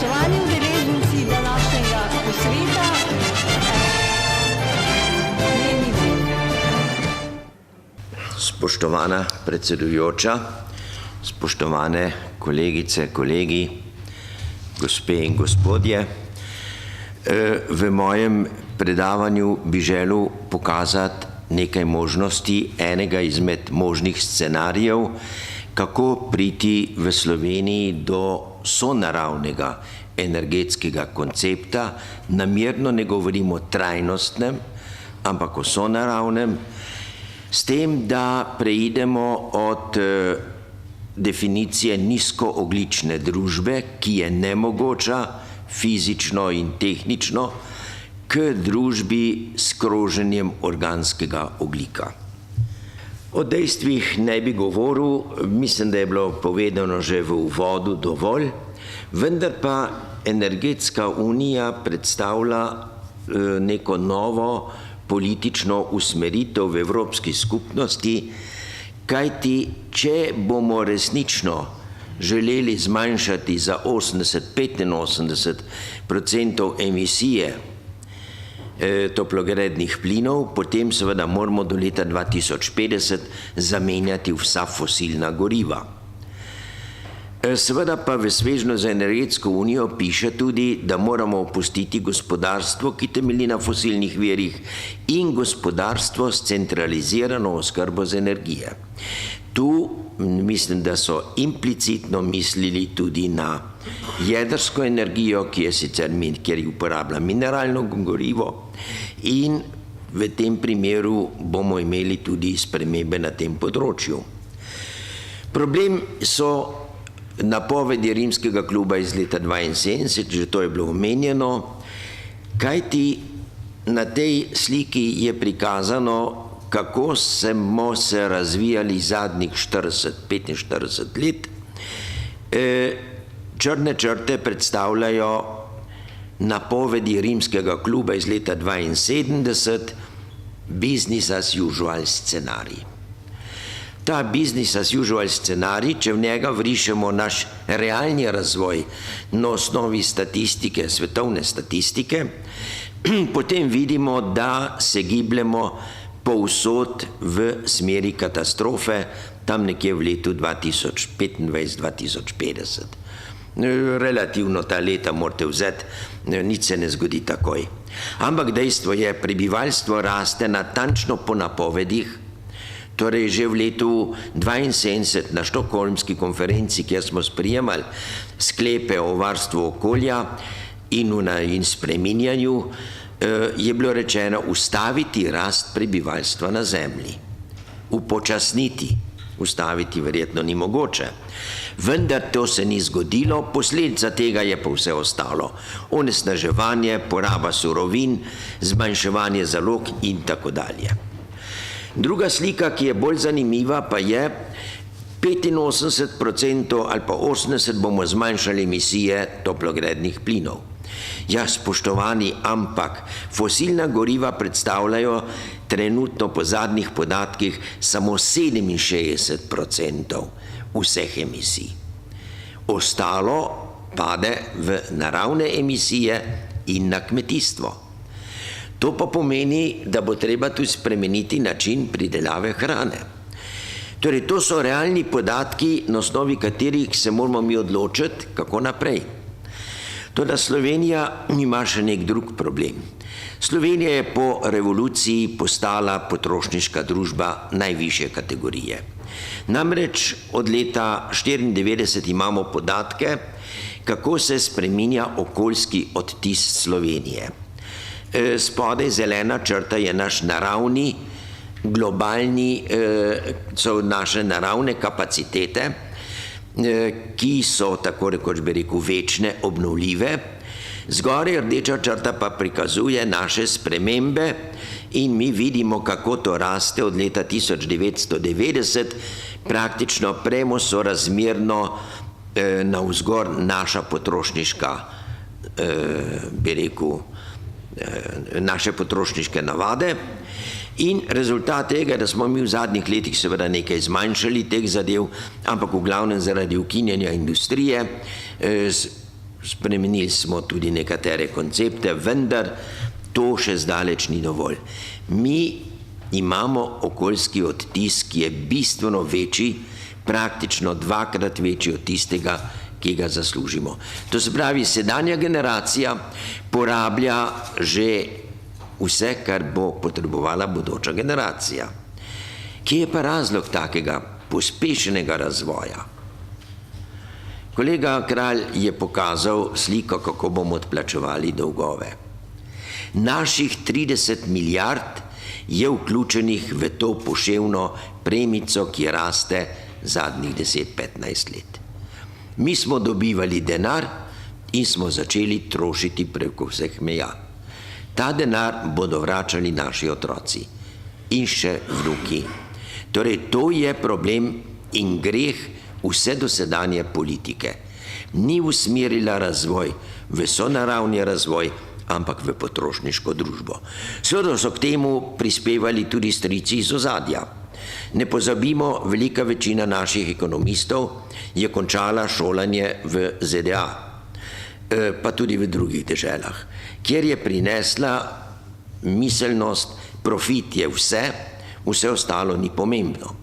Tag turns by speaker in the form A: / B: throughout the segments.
A: Spoštovani udeleženci današnjega posveta,
B: Spoštovana predsedujoča, spoštovane kolegice, kolegi, gospe in gospodje, v mojem predavanju bi želel pokazati nekaj možnosti, enega izmed možnih scenarijev, kako priti v Sloveniji do sonaravnega energetskega koncepta. Namerno ne govorim o trajnostnem, ampak o sonaravnem, s tem, da preidemo od definicije nizkoogljične družbe, ki je nemogoča fizično in tehnično, k družbi s kroženjem organskega ogljika. O dejstvih ne bi govoril, mislim, da je bilo povedano že v uvodu dovolj, vendar pa energetska unija predstavlja neko novo politično usmeritev v Evropski skupnosti, kajti če bomo resnično želeli zmanjšati za 85% emisije toplogrednih plinov, potem seveda moramo do leta 2050 zamenjati vsa fosilna goriva. Seveda pa v svežnju za energetsko unijo piše tudi, da moramo opustiti gospodarstvo, ki temelji na fosilnih virih, in gospodarstvo s centralizirano oskrbo z energije. Tu mislim, da so implicitno mislili tudi na jedrsko energijo, ki je sicer, kjer uporablja mineralno gorivo, in v tem primeru bomo imeli tudi spremembe na tem področju. Problem so napovedi Rimskega kluba iz leta 1972, že to je bilo omenjeno, kajti na tej sliki je prikazano, kako smo se razvijali zadnjih 40-45 let. Črne črte predstavljajo napovedi Rimskega kluba iz leta 1972, business as usual scenarij. Ta business as usual scenarij, če v njega vrišemo naš realni razvoj na osnovi statistike, svetovne statistike, potem vidimo, da se gibljemo povsod v smeri katastrofe, tam nekje v letu 2025-2050. Relativno ta leta morate vzeti, nič se ne zgodi takoj. Ampak dejstvo je, prebivalstvo raste natančno po napovedih. Torej že v letu 1972 na Štokholmski konferenci, kjer smo sprejemali sklepe o varstvu okolja in spreminjanju, je bilo rečeno ustaviti rast prebivalstva na zemlji. Upočasniti, ustaviti verjetno ni mogoče. Vendar to se ni zgodilo, posledica tega je pa vse ostalo. Onesnaževanje, poraba surovin, zmanjševanje zalog in tako dalje. Druga slika, ki je bolj zanimiva, pa je 85% ali pa 80% bomo zmanjšali emisije toplogrednih plinov. Ja, spoštovani, ampak fosilna goriva predstavljajo trenutno po zadnjih podatkih samo 67% vseh emisij. Ostalo pade v naravne emisije in na kmetijstvo. To pa pomeni, da bo treba tudi spremeniti način pridelave hrane. Torej, to so realni podatki, na osnovi katerih se moramo mi odločiti, kako naprej. Toda Slovenija ima še nek drug problem. Slovenija je po revoluciji postala potrošniška družba najvišje kategorije. Namreč od leta 1994 imamo podatke, kako se spreminja okoljski odtis Slovenije. Spodaj zelena črta je naš naravni, globalni, so naše naravne kapacitete, ki so, tako rekoč bi rekel, večne, obnovljive. Zgoraj rdeča črta pa prikazuje naše spremembe in mi vidimo, kako to raste od leta 1990, praktično premosorazmerno navzgor naša potrošniška, bi rekel, naše potrošniške navade. In rezultat tega, da smo mi v zadnjih letih seveda nekaj zmanjšali teh zadev, ampak v glavnem zaradi ukinjanja industrije spremenili smo tudi nekatere koncepte, vendar to še zdaleč ni dovolj. Mi imamo okoljski odtis, ki je bistveno večji, praktično 2-krat večji od tistega, ki ga zaslužimo. To se pravi, sedanja generacija porablja že vse, kar bo potrebovala bodoča generacija. Kje je pa razlog takega pospešenega razvoja? Kolega Kralj je pokazal sliko, kako bomo odplačevali dolgove. Naših 30 milijard je vključenih v to poševno premico, ki raste zadnjih 10-15 let. Mi smo dobivali denar in smo začeli trošiti preko vseh meja. Ta denar bodo vračali naši otroci in še vnuki. Torej, to je problem in greh vse dosedanje politike. Ni usmerila razvoj v sonaravni razvoj, ampak v potrošniško družbo. Seveda so k temu prispevali tudi strici iz ozadja. Ne pozabimo, velika večina naših ekonomistov je končala šolanje v ZDA, pa tudi v drugih deželah, kjer je prinesla miselnost, profit je vse, vse ostalo ni pomembno.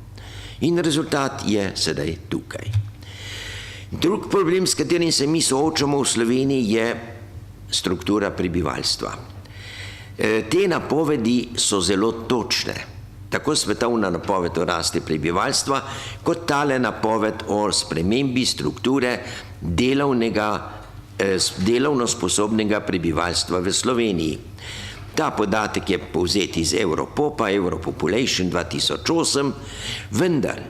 B: In rezultat je sedaj tukaj. Drug problem, s katerim se mi soočamo v Sloveniji, je struktura prebivalstva. Te napovedi so zelo točne. Tako svetovna napoved o rasti prebivalstva, kot tale napoved o spremembi strukture delovno sposobnega prebivalstva v Sloveniji. Ta podatek je povzet iz Europopa, Europopulation 2008, vendar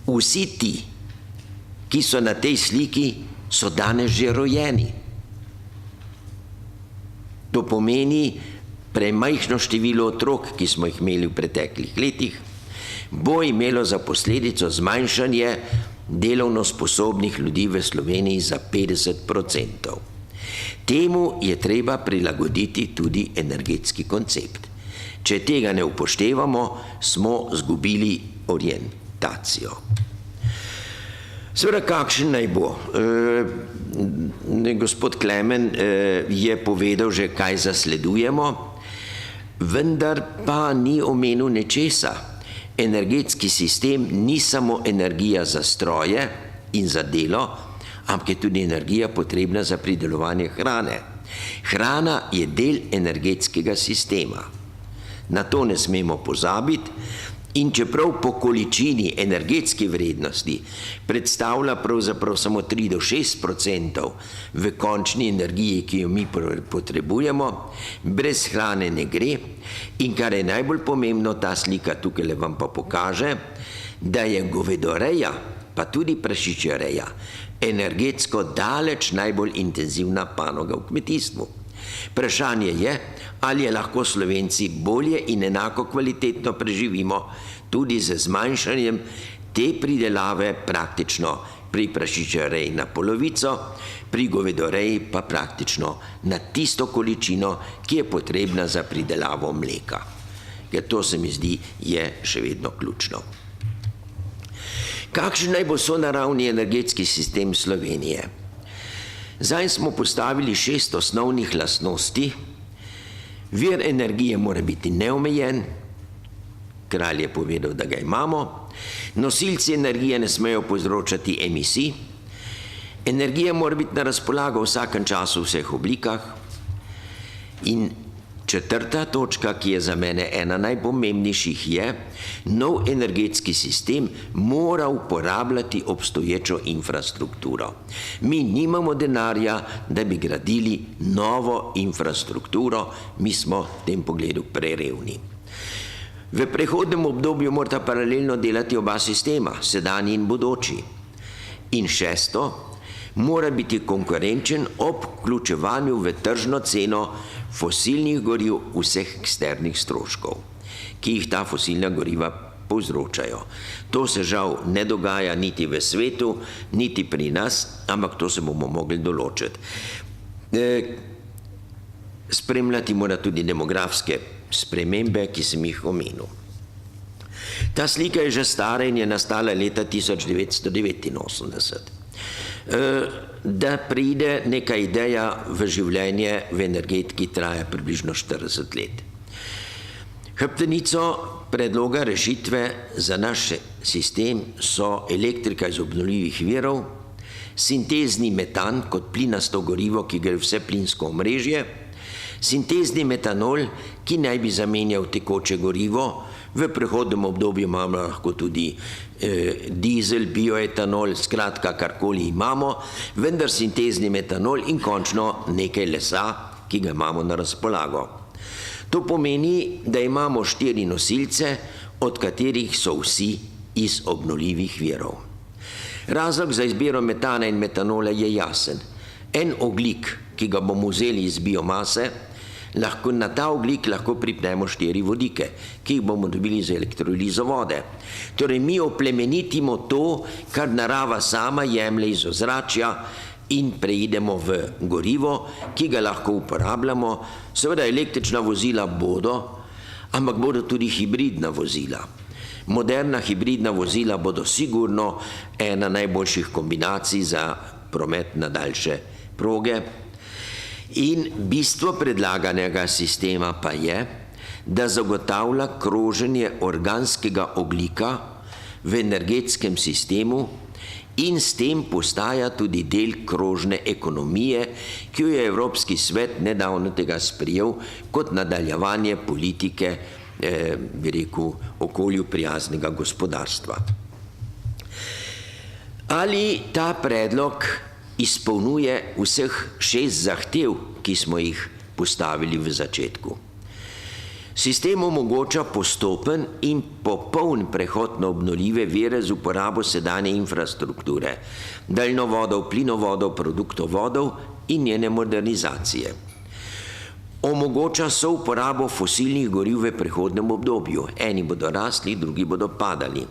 B: vsi ti, ki so na tej sliki, so danes že rojeni. To pomeni, premajhno število otrok, ki smo jih imeli v preteklih letih, bo imelo za posledico zmanjšanje delovno sposobnih ljudi v Sloveniji za 50%. Temu je treba prilagoditi tudi energetski koncept. Če tega ne upoštevamo, smo zgubili orientacijo. Seveda, kakšen naj bo? Gospod Klemen je povedal že, kaj zasledujemo, vendar pa ni omenil nečesa. Energetski sistem ni samo energija za stroje in za delo, ampak je tudi energija potrebna za pridelovanje hrane. Hrana je del energetskega sistema. Na to ne smemo pozabiti in čeprav po količini energetske vrednosti predstavlja pravzaprav samo 3-6% v končni energiji, ki jo mi potrebujemo, brez hrane ne gre in kar je najbolj pomembno, ta slika tukaj vam pa pokaže, da je govedoreja, pa tudi prašičereja, energetsko daleč najbolj intenzivna panoga v kmetijstvu. Vprašanje je, ali je lahko Slovenci bolje in enako kvalitetno preživimo tudi z zmanjšanjem te pridelave praktično pri prašičereji na polovico, pri govedoreji pa praktično na tisto količino, ki je potrebna za pridelavo mleka. Ker to se mi zdi je še vedno ključno. Kakšen naj bo sonaravni energetski sistem Slovenije? Zdaj smo postavili 6 osnovnih lastnosti. Vir energije mora biti neomejen, Kralj je povedal, da ga imamo. Nosilci energije ne smejo povzročati emisij. Energija mora biti na razpolago v vsakem času v vseh oblikah. In četrta točka, ki je za mene ena najpomembnejših, je, nov energetski sistem mora uporabljati obstoječo infrastrukturo. Mi nimamo denarja, da bi gradili novo infrastrukturo, mi smo v tem pogledu prerevni. V prehodnem obdobju morata paralelno delati oba sistema, sedanji in bodoči. In šesto, mora biti konkurenčen ob vključevanju v tržno ceno fosilnih goriv vseh eksternih stroškov, ki jih ta fosilna goriva povzročajo. To se žal ne dogaja niti v svetu, niti pri nas, ampak to se bomo mogli določiti. Spremljati mora tudi demografske spremembe, ki sem jih omenil. Ta slika je že stara in je nastala leta 1989. da pride neka ideja v življenje v energetiki, traja približno 40 let. Hrbtenico predloga rešitve za naš sistem so elektrika iz obnovljivih virov, sintezni metan kot plinasto gorivo, ki gre vse plinsko omrežje, sintezni metanol, ki naj bi zamenjal tekoče gorivo, v prehodnem obdobju imamo lahko tudi dizel, bioetanol, skratka karkoli imamo, vendar sintezni metanol in končno nekaj lesa, ki ga imamo na razpolago. To pomeni, da imamo 4 nosilce, od katerih so vsi iz obnovljivih virov. Razlog za izbiro metana in metanola je jasen. En ogljik, ki ga bomo vzeli iz biomase, na ta ogljik lahko pripnemo 4 vodike, ki jih bomo dobili z elektrolizo vode. Torej mi oplemenitimo to, kar narava sama jemlje iz ozračja in preidemo v gorivo, ki ga lahko uporabljamo. Seveda električna vozila bodo, ampak bodo tudi hibridna vozila. Moderna hibridna vozila bodo sigurno ena najboljših kombinacij za promet na daljše proge. In bistvo predlaganega sistema pa je, da zagotavlja kroženje organskega ogljika v energetskem sistemu in s tem postaja tudi del krožne ekonomije, ki jo je Evropski svet nedavno tega sprejel kot nadaljevanje politike, bi rekel, okolju prijaznega gospodarstva. Ali ta predlog izpolnjuje vseh 6 zahtev, ki smo jih postavili v začetku? Sistem omogoča postopen in popoln prehod na obnovljive vire z uporabo sedanje infrastrukture, daljnovodov, plinovodov, produktovodov in njene modernizacije. Omogoča souporabo fosilnih goriv v prehodnem obdobju. Eni bodo rasli, drugi bodo padali.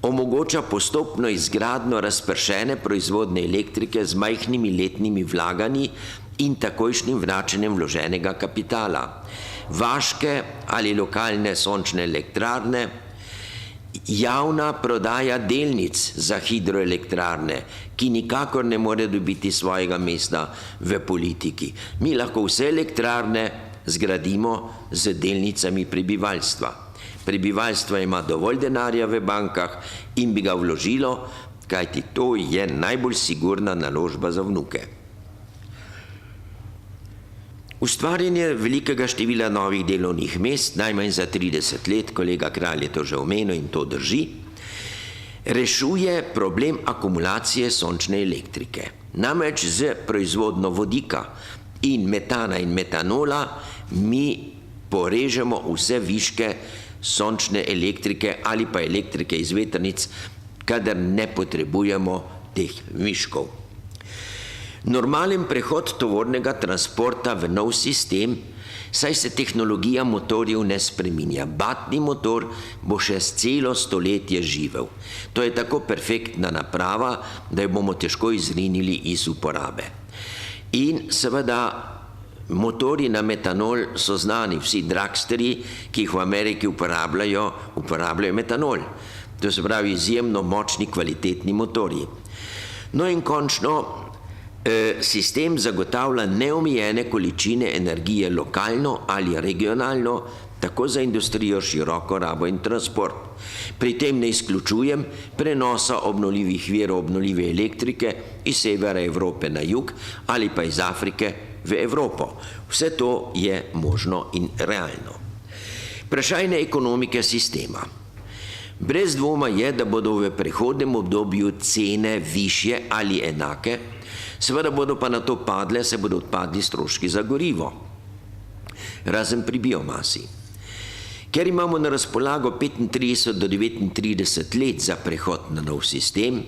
B: Omogoča postopno izgradnjo razpršene proizvodne elektrike z majhnimi letnimi vlaganji in takojšnjim vračanjem vloženega kapitala. Vaške ali lokalne sončne elektrarne, javna prodaja delnic za hidroelektrarne, ki nikakor ne more dobiti svojega mesta v politiki. Mi lahko vse elektrarne zgradimo z delnicami prebivalstva. Prebivalstvo ima dovolj denarja v bankah in bi ga vložilo, kajti to je najbolj sigurna naložba za vnuke. Ustvarjanje velikega števila novih delovnih mest, najmanj za 30 let, kolega Kralj je to že omenil in to drži, rešuje problem akumulacije sončne elektrike. Namreč z proizvodno vodika in metana in metanola mi porežemo vse viške sončne elektrike ali pa elektrike iz vetrnic, kadar ne potrebujemo teh viškov. Normalen prehod tovornega transporta v nov sistem, saj se tehnologija motorjev ne spreminja. Batni motor bo še celo stoletje živel. To je tako perfektna naprava, da jo bomo težko izrinili iz uporabe. In seveda motorji na metanol so znani, vsi dragsterji, ki jih v Ameriki uporabljajo metanol. To se pravi izjemno močni, kvalitetni motorji. No in končno, sistem zagotavlja neomejene količine energije lokalno ali regionalno, tako za industrijo, široko rabo in transport. Pri tem ne izključujem prenosa obnovljivih virov obnovljive elektrike iz severa Evrope na jug ali pa iz Afrike v Evropo. Vse to je možno in realno. Vprašanje ekonomike sistema. Brez dvoma je, da bodo v prehodnem obdobju cene višje ali enake, seveda bodo pa na to padle, se bodo odpadli stroški za gorivo, razen pri biomasi. Ker imamo na razpolago 35 do 39 let za prehod na nov sistem,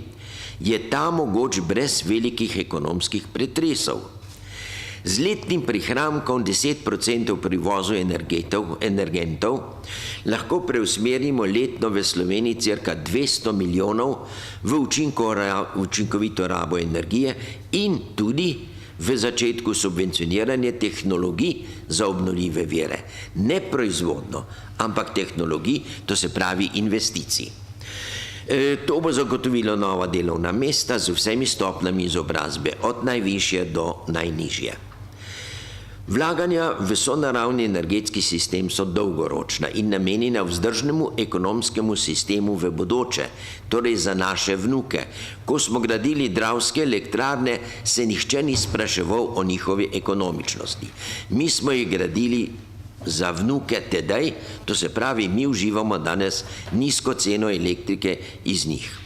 B: je ta mogoč brez velikih ekonomskih pretresov. Z letnim prihrankom 10% pri uvozu energentov lahko preusmerimo letno v Sloveniji cirka 200 milijonov v učinkovito rabo energije in tudi v začetku subvencioniranje tehnologij za obnovljive vire. Ne proizvodno, ampak tehnologij, to se pravi investicij. To bo zagotovilo nova delovna mesta z vsemi stopnjami izobrazbe, od najvišje do najnižje. Vlaganja v sonaravni energetski sistem so dolgoročna in namenjena vzdržnemu ekonomskemu sistemu v bodoče, torej za naše vnuke. Ko smo gradili Dravske elektrarne, se nihče ni spraševal o njihovi ekonomičnosti. Mi smo jih gradili za vnuke tedaj, to se pravi, mi uživamo danes nizko ceno elektrike iz njih.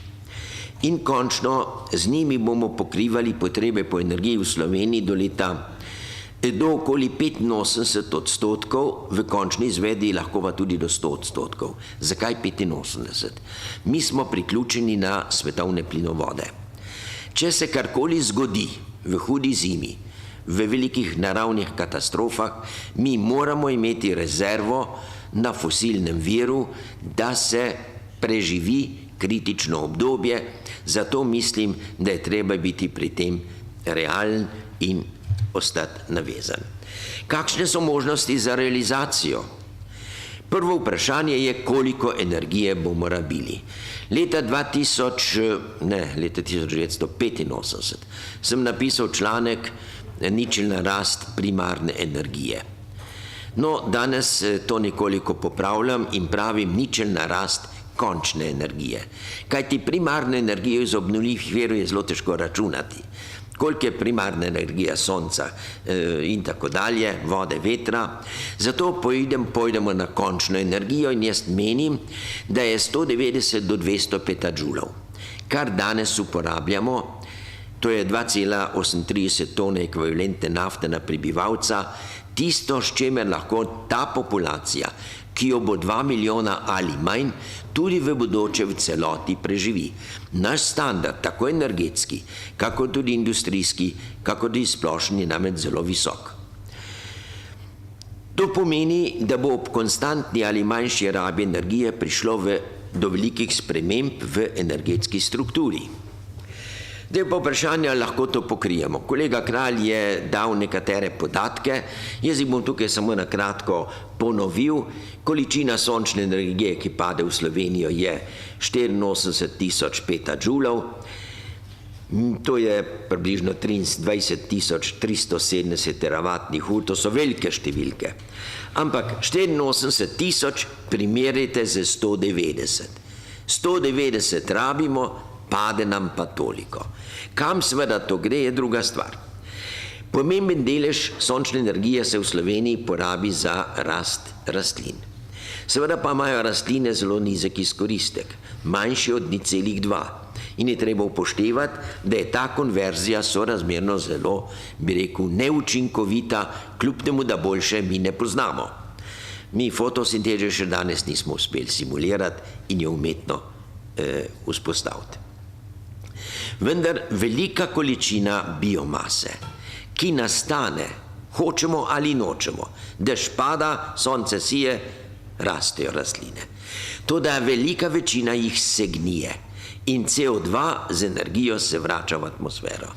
B: In končno, z njimi bomo pokrivali potrebe po energiji v Sloveniji do okoli 85%, v končni izvedbi lahko pa tudi do 100%. Zakaj 85%? Mi smo priključeni na svetovne plinovode. Če se karkoli zgodi v hudi zimi, v velikih naravnih katastrofah, mi moramo imeti rezervo na fosilnem viru, da se preživi kritično obdobje, zato mislim, da je treba biti pri tem realen in ostati navezan. Kakšne so možnosti za realizacijo? Prvo vprašanje je, koliko energije bomo rabili. Leta 1985 sem napisal članek Ničelna rast primarne energije. No, danes to nekoliko popravljam in pravim ničelna rast končne energije. Kajti primarno energijo iz obnovljivih virov je zelo težko računati. Koliko je primarna energija sonca in tako dalje, vode, vetra. Zato pojdemo na končno energijo in jaz menim, da je 190 do 200 petadžulov. Kar danes uporabljamo, to je 2,38 tone ekvivalentne nafte na prebivalca, tisto, s čemer lahko ta populacija, ki jo bo 2 milijona ali manj, tudi v bodoče v celoti preživi. Naš standard, tako energetski, kako tudi industrijski, kako tudi splošni, je namreč zelo visok. To pomeni, da bo ob konstantni ali manjši rabi energije prišlo do velikih sprememb v energetski strukturi. Zdaj pa vprašanje, ali lahko to pokrijemo. Kolega Kralj je dal nekatere podatke, jaz jih bom tukaj samo na kratko ponovil. Količina sončne energije, ki pade v Slovenijo, je 84.000 petadžulov, to je približno 23.370 teravatnih ur, to so velike številke. Ampak 84.000 primerjajte z 190. 190 rabimo, pade nam pa toliko. Kam seveda to gre, je druga stvar. Pomemben delež sončne energije se v Sloveniji porabi za rast rastlin. Seveda pa imajo rastline zelo nizek izkoristek, manjši od 0,2. In je treba upoštevati, da je ta konverzija sorazmerno zelo, bi rekel, neučinkovita, kljub temu, da boljše mi ne poznamo. Mi fotosinteze še danes nismo uspeli simulirati in jo umetno vzpostaviti. Vendar velika količina biomase, ki nastane, hočemo ali nočemo, dež pada, sonce sije, rastejo rastline. Toda velika večina jih se gnije in CO2 z energijo se vrača v atmosfero.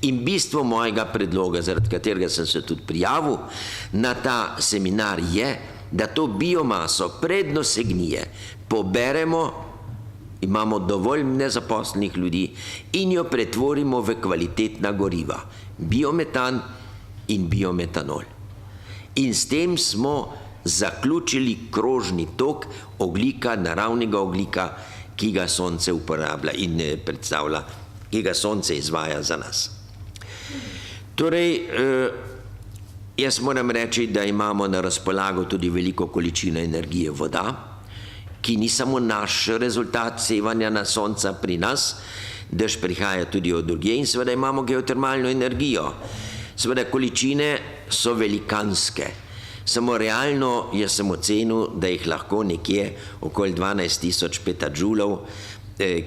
B: In bistvo mojega predloga, zaradi katerega sem se tudi prijavil na ta seminar, je, da to biomaso, predno se gnije, poberemo, imamo dovolj nezaposlenih ljudi in jo pretvorimo v kvalitetna goriva, biometan in biometanol. In s tem smo zaključili krožni tok ogljika, naravnega ogljika, ki ga sonce uporablja in predstavlja, ki ga sonce izvaja za nas. Torej, jaz moram reči, da imamo na razpolago tudi veliko količino energije voda, ki ni samo naš rezultat sevanja na sonca pri nas, dež prihaja tudi od drugje in seveda imamo geotermalno energijo. Seveda količine so velikanske. Samo realno jaz sem ocenil, da jih lahko nekje okoli 12.000 petadžulov,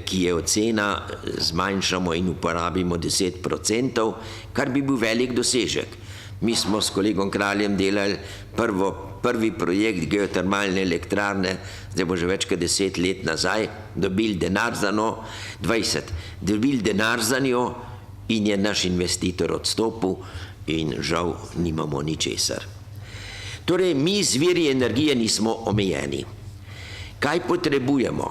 B: ki je ocena, zmanjšamo in uporabimo 10%, kar bi bil velik dosežek. Mi smo s kolegom Kraljem delali prvi projekt geotermalne elektrarne, zdaj bo že več kot 10 let nazaj, dobili denar za njo, 20, dobili denar za njo in je naš investitor odstopil in žal nimamo ničesar. Torej, mi z viri energije nismo omejeni. Kaj potrebujemo?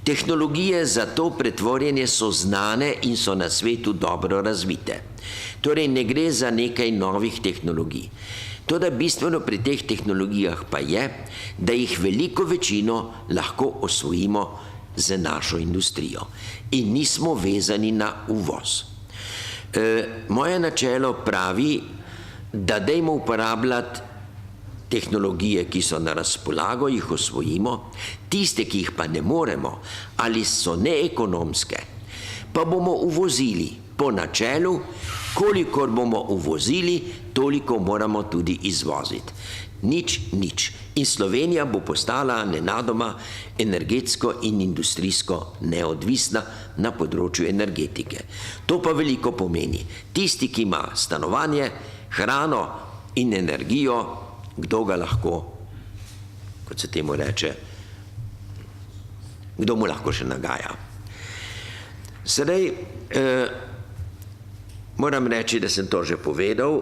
B: Tehnologije za to pretvorjenje so znane in so na svetu dobro razvite. Torej ne gre za nekaj novih tehnologij. Toda bistveno pri teh tehnologijah pa je, da jih veliko večino lahko osvojimo z našo industrijo in nismo vezani na uvoz. Moje načelo pravi, da dajmo uporabljati tehnologije, ki so na razpolago, jih osvojimo, tiste, ki jih pa ne moremo ali so neekonomske, pa bomo uvozili po načelu, kolikor bomo uvozili, toliko moramo tudi izvoziti. Nič. In Slovenija bo postala nenadoma energetsko in industrijsko neodvisna na področju energetike. To pa veliko pomeni. Tisti, ki ima stanovanje, hrano in energijo, kdo ga lahko, kot se temu reče, kdo mu lahko še nagaja. Sedaj, moram reči, da sem to že povedal,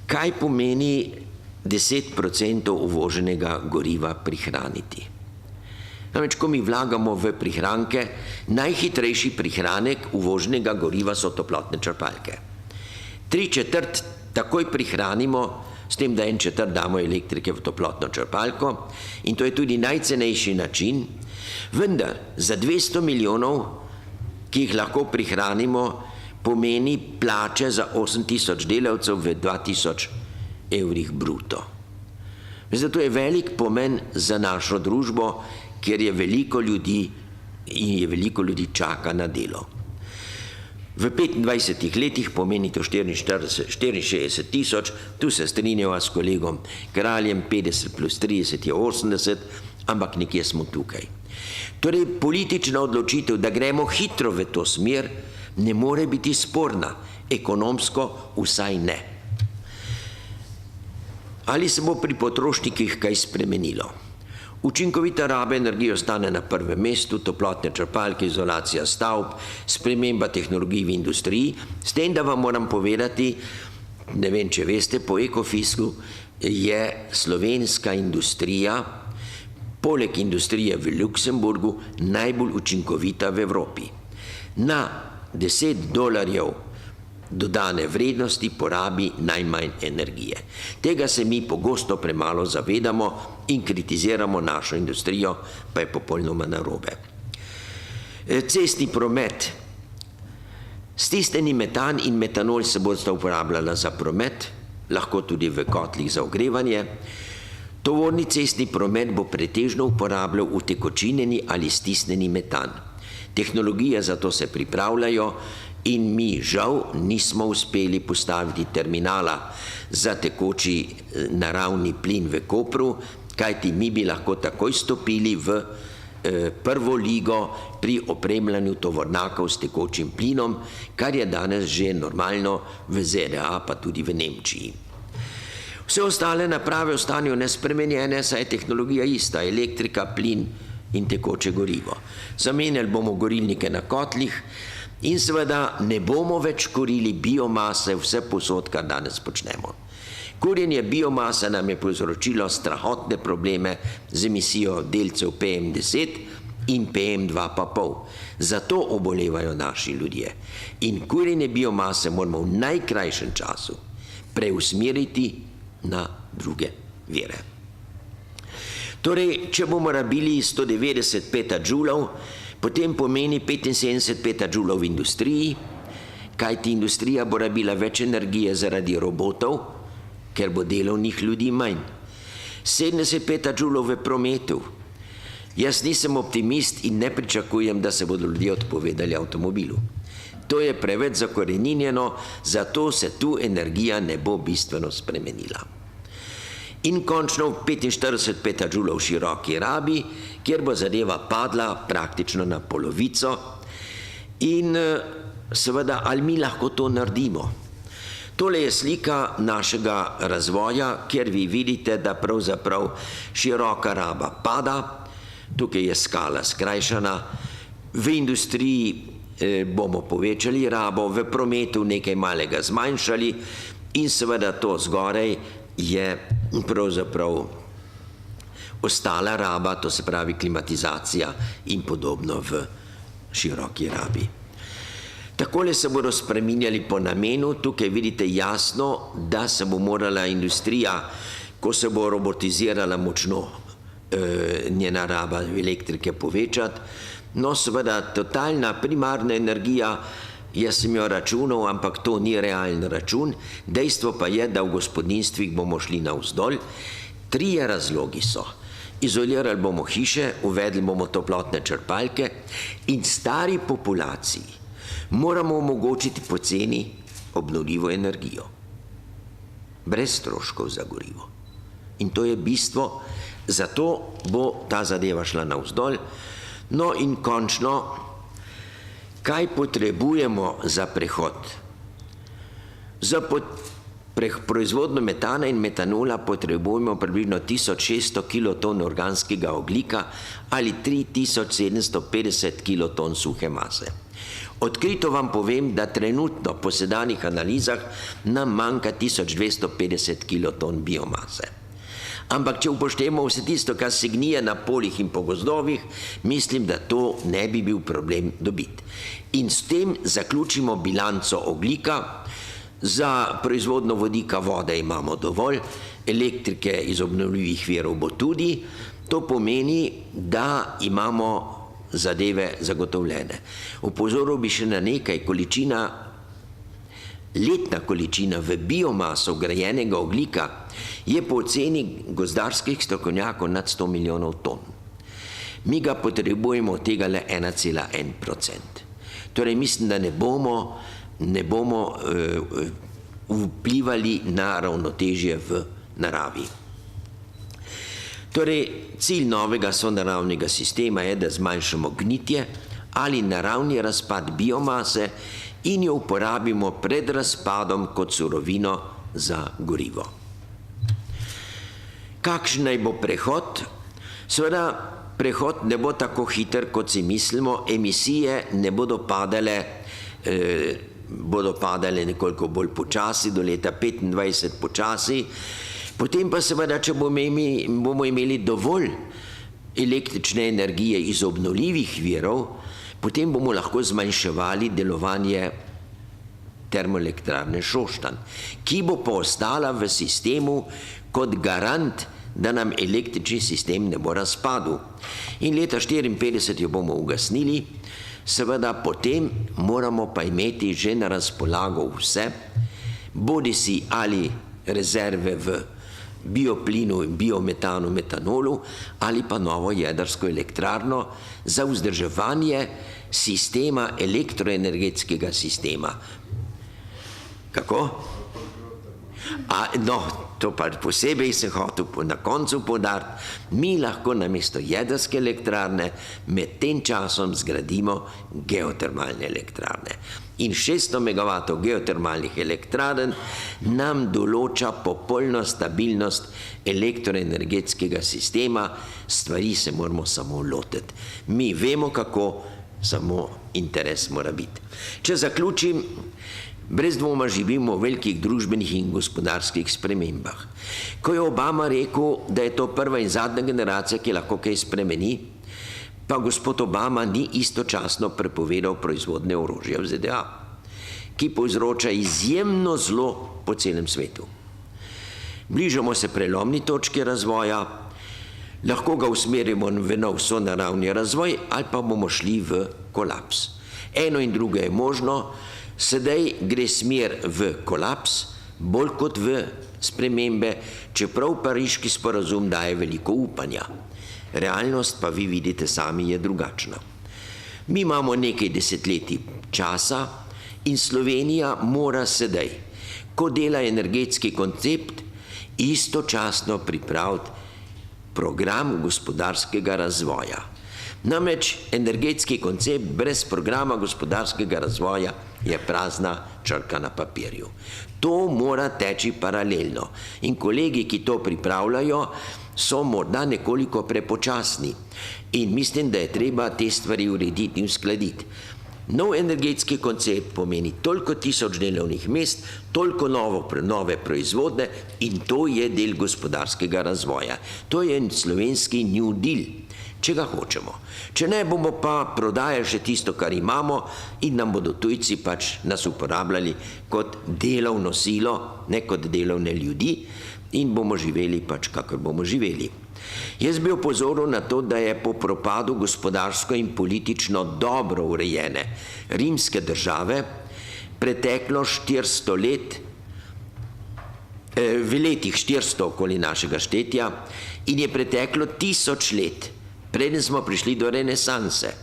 B: kaj pomeni 10% uvoženega goriva prihraniti. Namreč, ko mi vlagamo v prihranke, najhitrejši prihranek uvoženega goriva so toplotne črpalke. 3/4 takoj prihranimo, s tem, da 1/4 damo elektrike v toplotno črpalko, in to je tudi najcenejši način, vendar za 200 milijonov, ki jih lahko prihranimo, pomeni plače za 8.000 delavcev v 2.000 evrih bruto. Zato je velik pomen za našo družbo, ker je veliko ljudi in je veliko ljudi čaka na delo. V 25 letih pomeni to 64 tisoč, tu se strinjava s kolegom Kraljem, 50 plus 30 je 80, ampak nekje smo tukaj. Torej, politična odločitev, da gremo hitro v to smer, ne more biti sporna, ekonomsko vsaj ne. Ali se bo pri potrošnikih kaj spremenilo? Učinkovita raba energije ostane na prvem mestu, toplotne črpalke, izolacija stavb, sprememba tehnologij v industriji, s tem, da vam moram povedati, ne vem, če veste, po Ecofiscu je slovenska industrija, poleg industrije v Luksemburgu, najbolj učinkovita v Evropi. Na $10 dodane vrednosti porabi najmanj energije. Tega se mi pogosto premalo zavedamo in kritiziramo našo industrijo, pa je popolnoma narobe. Cestni promet. Stisnjeni metan in metanol se bosta uporabljala za promet, lahko tudi v kotlih za ogrevanje. Tovorni cestni promet bo pretežno uporabljal utekočinjeni ali stisnjeni metan. Tehnologije za to se pripravljajo in mi žal nismo uspeli postaviti terminala za tekoči naravni plin v Kopru, kajti mi bi lahko takoj stopili v prvo ligo pri opremljanju tovornjakov s tekočim plinom, kar je danes že normalno v ZDA, pa tudi v Nemčiji. Vse ostale naprave ostanejo nespremenjene, saj je tehnologija ista, elektrika, plin in tekoče gorivo. Zamenjali bomo gorilnike na kotlih in seveda ne bomo več kurili biomase vse povsod, kar danes počnemo. Kurjenje biomase nam je povzročilo strahotne probleme z emisijo delcev PM10 in PM2,5. Zato obolevajo naši ljudje. In kurjenje biomase moramo v najkrajšem času preusmeriti na druge vire. Torej, če bomo rabili 190 petadžulov, potem pomeni 75 petadžulov v industriji, kajti industrija bo rabila več energije zaradi robotov, ker bo delovnih ljudi manj. 70 petadžulov v prometu. Jaz nisem optimist in ne pričakujem, da se bodo ljudje odpovedali avtomobilu. To je preveč zakoreninjeno, zato se tu energija ne bo bistveno spremenila. In končno 45 petadžulov široki rabi, kjer bo zadeva padla praktično na polovico. In seveda, ali mi lahko to naredimo? Tole je slika našega razvoja, kjer vi vidite, da pravzaprav široka raba pada, tukaj je skala skrajšana, v industriji bomo povečali rabo, v prometu nekaj malega zmanjšali in seveda to zgoraj je pravzaprav ostala raba, to se pravi klimatizacija in podobno v široki rabi. Takole se bodo spreminjali po namenu, tukaj vidite jasno, da se bo morala industrija, ko se bo robotizirala močno njena raba elektrike povečati. No, seveda, totalna primarna energija, jaz sem jo računal, ampak to ni realen račun. Dejstvo pa je, da v gospodinstvih bomo šli navzdol. 3 razlogi so. Izolirali bomo hiše, uvedli bomo toplotne črpalke in stari populaciji moramo omogočiti poceni obnovljivo energijo. Brez stroškov za gorivo. In to je bistvo, zato bo ta zadeva šla navzdol. No in končno, kaj potrebujemo za prehod? Za proizvodnjo metana in metanola potrebujemo približno 1600 kiloton organskega ogljika ali 3750 kiloton suhe mase. Odkrito vam povem, da trenutno po sedanjih analizah nam manjka 1250 kiloton biomase. Ampak če upoštevamo vse tisto, kar se gnije na poljih in po gozdovih, mislim, da to ne bi bil problem dobiti. In s tem zaključimo bilanco ogljika. Za proizvodno vodika vode imamo dovolj, elektrike iz obnovljivih virov bo tudi. To pomeni, da imamo zadeve zagotovljene. Opozoril bi še na nekaj, letna količina v biomaso vgrajenega ogljika je po oceni gozdarskih strokovnjakov nad 100 milijonov ton. Mi ga potrebujemo od tega le 1,1%. Torej mislim, da ne bomo vplivali na ravnotežje v naravi. Torej, cilj novega sonaravnega sistema je, da zmanjšamo gnitje ali naravni razpad biomase in jo uporabimo pred razpadom kot surovino za gorivo. Kakšen naj bo prehod? Seveda, prehod ne bo tako hiter, kot si mislimo, emisije ne bodo padale, bodo padale nekoliko bolj počasi, do leta 2025 počasi, potem pa seveda, če bomo imeli dovolj električne energije iz obnovljivih virov, potem bomo lahko zmanjševali delovanje termoelektrarne Šoštanj, ki bo pa ostala v sistemu kot garant, da nam električni sistem ne bo razpadel. In leta 1954 jo bomo ugasnili, seveda potem moramo pa imeti že na razpolago vse, bodisi ali rezerve v bioplinu in biometanu, metanolu, ali pa novo jedrsko elektrarno za vzdrževanje sistema, elektroenergetskega sistema. Kako? No, to pa posebej sem hotel na koncu poudariti, mi lahko namesto jedrske elektrarne med tem časom zgradimo geotermalne elektrarne. In 600 megavatov geotermalnih elektrarn nam določa popolno stabilnost elektroenergetskega sistema, stvari se moramo samo lotiti. Mi vemo kako, samo interes mora biti. Če zaključim, brez dvoma živimo v velikih družbenih in gospodarskih spremembah. Ko je Obama rekel, da je to prva in zadnja generacija, ki lahko kaj spremeni, pa gospod Obama ni istočasno prepovedal proizvodnje orožja v ZDA, ki povzroča izjemno zlo po celem svetu. Bližamo se prelomni točki razvoja, lahko ga usmerimo v nov sonaravni razvoj ali pa bomo šli v kolaps. Eno in drugo je možno, sedaj gre smer v kolaps, bolj kot v spremembe, čeprav Pariški sporazum daje veliko upanja. Realnost pa vi vidite sami je drugačna. Mi imamo nekaj desetletij časa in Slovenija mora sedaj, ko dela energetski koncept, istočasno pripraviti program gospodarskega razvoja. Namreč energetski koncept brez programa gospodarskega razvoja je prazna črka na papirju. To mora teči paralelno in kolegi, ki to pripravljajo, so morda nekoliko prepočasni in mislim, da je treba te stvari urediti in uskladiti. Nov energetski koncept pomeni toliko tisoč delovnih mest, toliko nove proizvodne in to je del gospodarskega razvoja. To je slovenski New Deal, če ga hočemo. Če ne, bomo pa prodajali še tisto, kar imamo in nam bodo tujci pač nas uporabljali kot delovno silo, ne kot delovne ljudi in bomo živeli pač, kakor bomo živeli. Jaz bi opozoril na to, da je po propadu gospodarsko in politično dobro urejene rimske države preteklo 400 let, v letih 400 okoli našega štetja in je preteklo 1000 let, preden smo prišli do renesanse.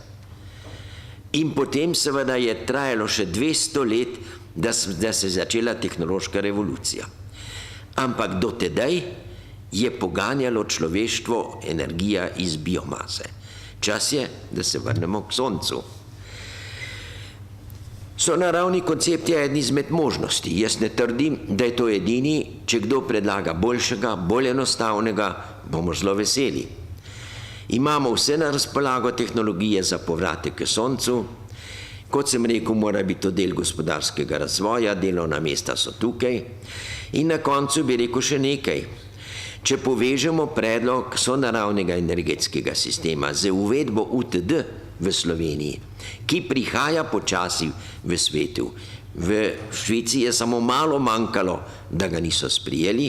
B: In potem seveda je trajalo še 200 let, da se je začela tehnološka revolucija. Ampak do tedaj je poganjalo človeštvo energija iz biomase. Čas je, da se vrnemo k soncu. Sonaravni koncept je eden izmed možnosti. Jaz ne trdim, da je to edini. Če kdo predlaga boljšega, bolj enostavnega, bomo zelo veseli. Imamo vse na razpolago tehnologije za povratek k soncu. Kot sem rekel, mora biti to del gospodarskega razvoja, delovna mesta so tukaj. In na koncu bi rekel še nekaj. Če povežemo predlog sonaravnega energetskega sistema z uvedbo UTD v Sloveniji, ki prihaja počasi v svetu, v Švici je samo malo manjkalo, da ga niso sprijeli,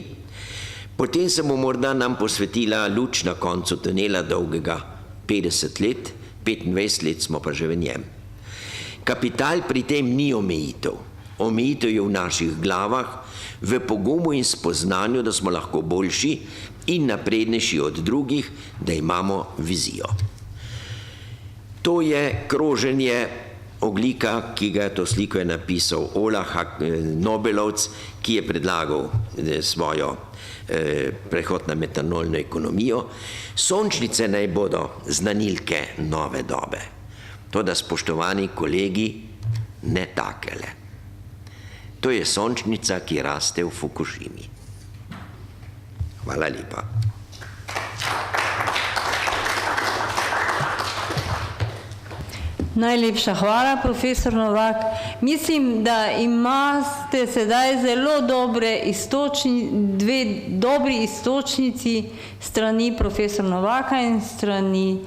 B: potem se bo morda nam posvetila luč na koncu tunela dolgega 50 let, 25 let smo pa že v njem. Kapital pri tem ni omejitev. Omejitev je v naših glavah, v pogumu in spoznanju, da smo lahko boljši in naprednejši od drugih, da imamo vizijo. To je kroženje ogljika, ki ga to sliko je napisal Olaf Nobelovec, ki je predlagal svojo prehod na metanolno ekonomijo. Sončnice naj bodo znanilke nove dobe. Toda, spoštovani kolegi, ne takele. To je sončnica, ki raste v Fukušimi. Hvala lepa.
A: Najlepša hvala, profesor Novak. Mislim, da imate sedaj zelo dve dobri iztočnici strani profesor Novaka in strani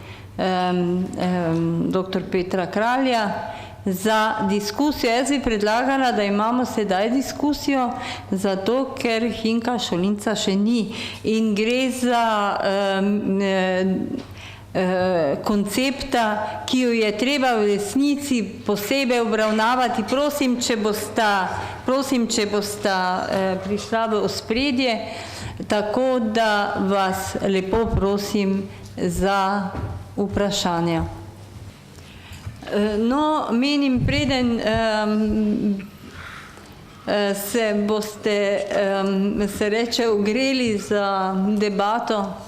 A: dr. Petra Kralja za diskusijo. Jaz bi predlagala, da imamo sedaj diskusijo, zato ker Hinka Šolinca še ni. In gre za koncepta, ki jo je treba v resnici posebej obravnavati. Prosim, če bosta prišla v ospredje, tako da vas lepo prosim za vprašanja. No, menim, preden se boste, se reče, ogreli za debato,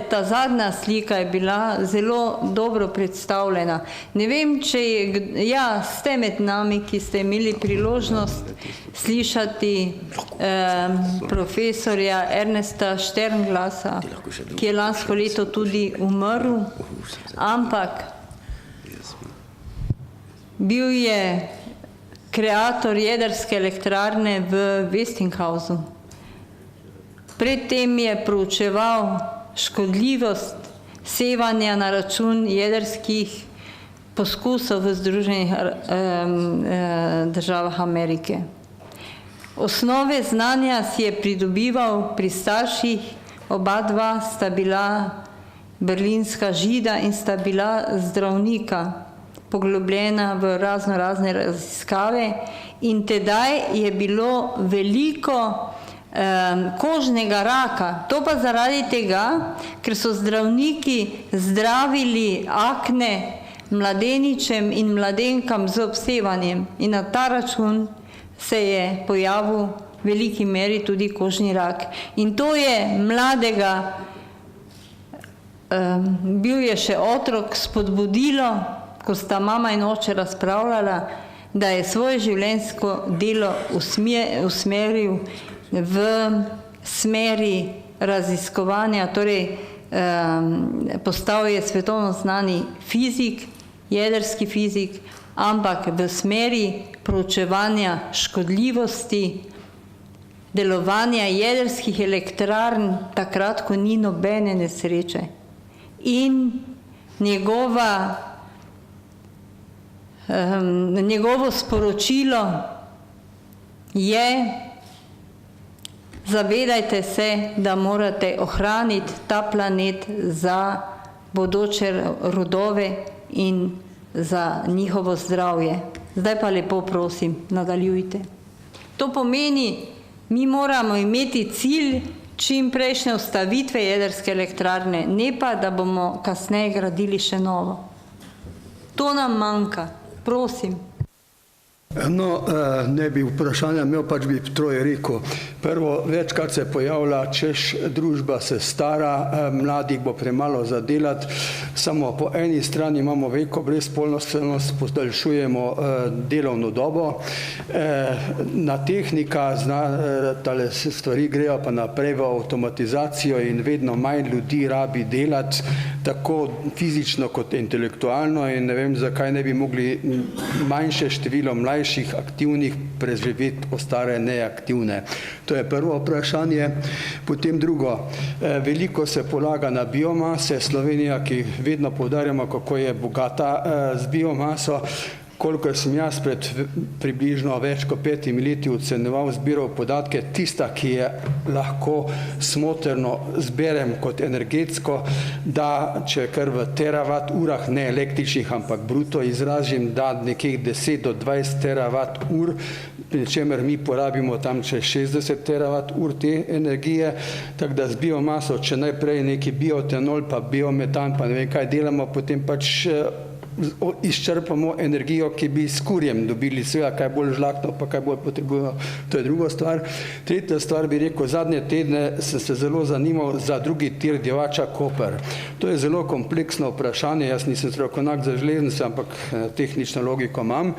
A: ta zadnja slika je bila zelo dobro predstavljena. Ne vem, če ste med nami, ki ste imeli priložnost slišati profesorja Ernesta Sternglasa, ki je lansko leto tudi umrl, ampak bil je kreator jedrske elektrarne v Westinghausu. Predtem je proučeval škodljivost sevanja na račun jedrskih poskusov v Združenih državah Amerike. Osnove znanja si je pridobival pri starših, oba dva sta bila berlinska žida in sta bila zdravnika, poglobljena v razne raziskave, in tedaj je bilo veliko kožnega raka. To pa zaradi tega, ker so zdravniki zdravili akne mladeničem in mladenkam z obsevanjem, in na ta račun se je pojavil v veliki meri tudi kožni rak. In to je mladega, bil je še otrok, spodbudilo, ko sta mama in oče razpravljala, da je svoje življenjsko delo usmeril v smeri raziskovanja, torej postal je svetovno znani fizik jedrski fizik, ampak v smeri proučevanja škodljivosti delovanja jedrskih elektrarn takrat, ko ni nobene nesreče. In njegovo sporočilo je: zavedajte se, da morate ohraniti ta planet za bodoče rodove in za njihovo zdravje. Zdaj pa lepo prosim, nadaljujte. To pomeni, mi moramo imeti cilj čim prejšnje ustavitve jedrske elektrarne, ne pa, da bomo kasneje gradili še novo. To nam manjka. Prosim.
C: No, ne bi vprašanja imel, pač bi troje rekel. Prvo, večkrat se pojavlja, češ družba se stara, mladih bo premalo za delati, samo po eni strani imamo veliko brezposelnost, podaljšujemo delovno dobo, na tehnika, tale stvari grejo pa naprej v avtomatizacijo in vedno manj ljudi rabi delati, tako fizično kot intelektualno, in ne vem, zakaj ne bi mogli manjše število mlajših aktivnih preživeti ostare neaktivne. To je prvo vprašanje. Potem drugo, veliko se polaga na biomase. Slovenija, ki vedno poudarjamo, kako je bogata z biomaso, kolikor sem jaz pred približno več kot 5 leti ocenjeval, zbiral podatke, tista, ki je lahko smotrno zberem kot energetsko, da če kar v teravat urah, ne električnih, ampak bruto izražim, da nekih 10 do 20 teravat ur, pri čemer mi porabimo tam čez 60 teravat ur te energije, tako da z biomaso, če najprej neki bioetanol, pa biometan, pa ne vem kaj delamo, potem pač izčrpamo energijo, ki bi s kurjem dobili, seveda kaj bolj žlahtno, pa kaj bolj potrebujemo, to je druga stvar. Tretja stvar bi rekel, zadnje tedne sem se zelo zanimal za drugi tir Divača Koper. To je zelo kompleksno vprašanje, jaz nisem strokovnjak za železnice, ampak tehnično logiko imam.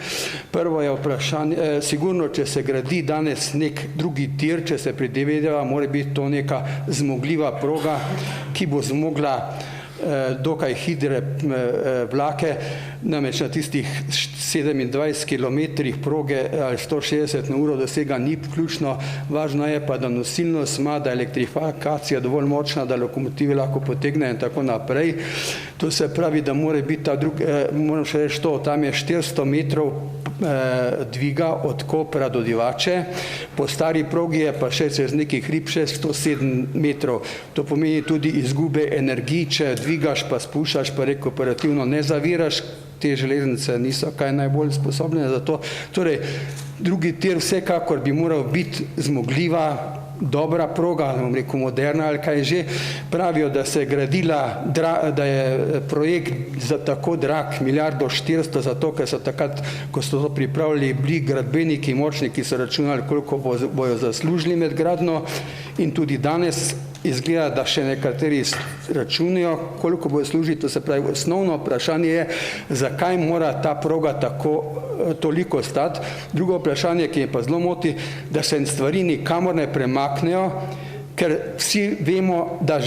C: Prvo je vprašanje, sigurno, če se gradi danes nek drugi tir, če se predvideva, mora biti to neka zmogljiva proga, ki bo zmogla dokaj hidre vlake, namreč na tistih 27 kilometrih proge ali 160 na uro dosega ni ključno, važno je pa, da nosilnost ima, da elektrifikacija dovolj močna, da lokomotive lahko potegne in tako naprej. To se pravi, da mora biti ta moram še reči to, tam je 400 metrov dviga od Kopra do Divače, po stari progi je pa še čez neki hrib 107 metrov. To pomeni tudi izgube energij, če dvigaš pa spuščaš pa rekuperativno ne zaviraš, te železnice niso kaj najbolj sposobne za to. Torej, drugi tir vsekakor bi moral biti zmogljiva, dobra proga, bom rekel moderna ali kaj že. Pravijo, da se je gradila, da je projekt za tako drag, 1,4 zato, ker so takrat, ko so to pripravili, bili gradbeniki močni, ki so računali, koliko bojo zaslužili med gradnjo, in tudi danes izgleda, da še nekateri računijo, koliko bojo služili. To se pravi, osnovno vprašanje je, zakaj mora ta proga toliko stati. Drugo vprašanje, ki je pa zelo moti, da se stvari nikamor ne premaknejo, ker vsi vemo, da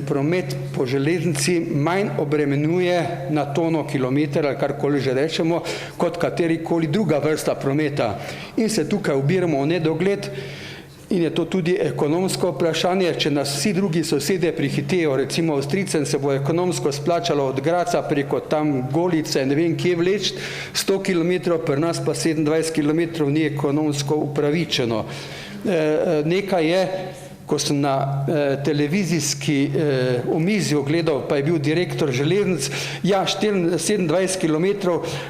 C: promet po železnici manj obremenjuje na tono kilometer ali karkoli že rečemo, kot katerikoli druga vrsta prometa. In se tukaj ubiramo v nedogled. In je to tudi ekonomsko vprašanje, če nas vsi drugi sosede prihitejo, recimo Avstrijcem se bo ekonomsko splačalo od Graca preko tam Golice, ne vem kje vleči, 100 km, pri nas pa 27 km ni ekonomsko upravičeno. Nekaj je, ko sem na televizijski omizju gledal, pa je bil direktor železnic, ja, 27 km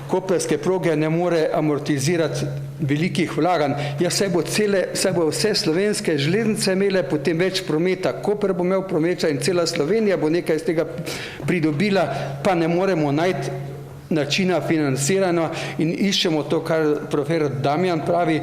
C: koperske proge ne more amortizirati velikih vlaganj. Ja, saj bo vse slovenske železnice imele potem več prometa, Koper bo imel prometa in cela Slovenija bo nekaj iz tega pridobila, pa ne moremo najti načina financiranja in iščemo to, kar profesor Damjan pravi,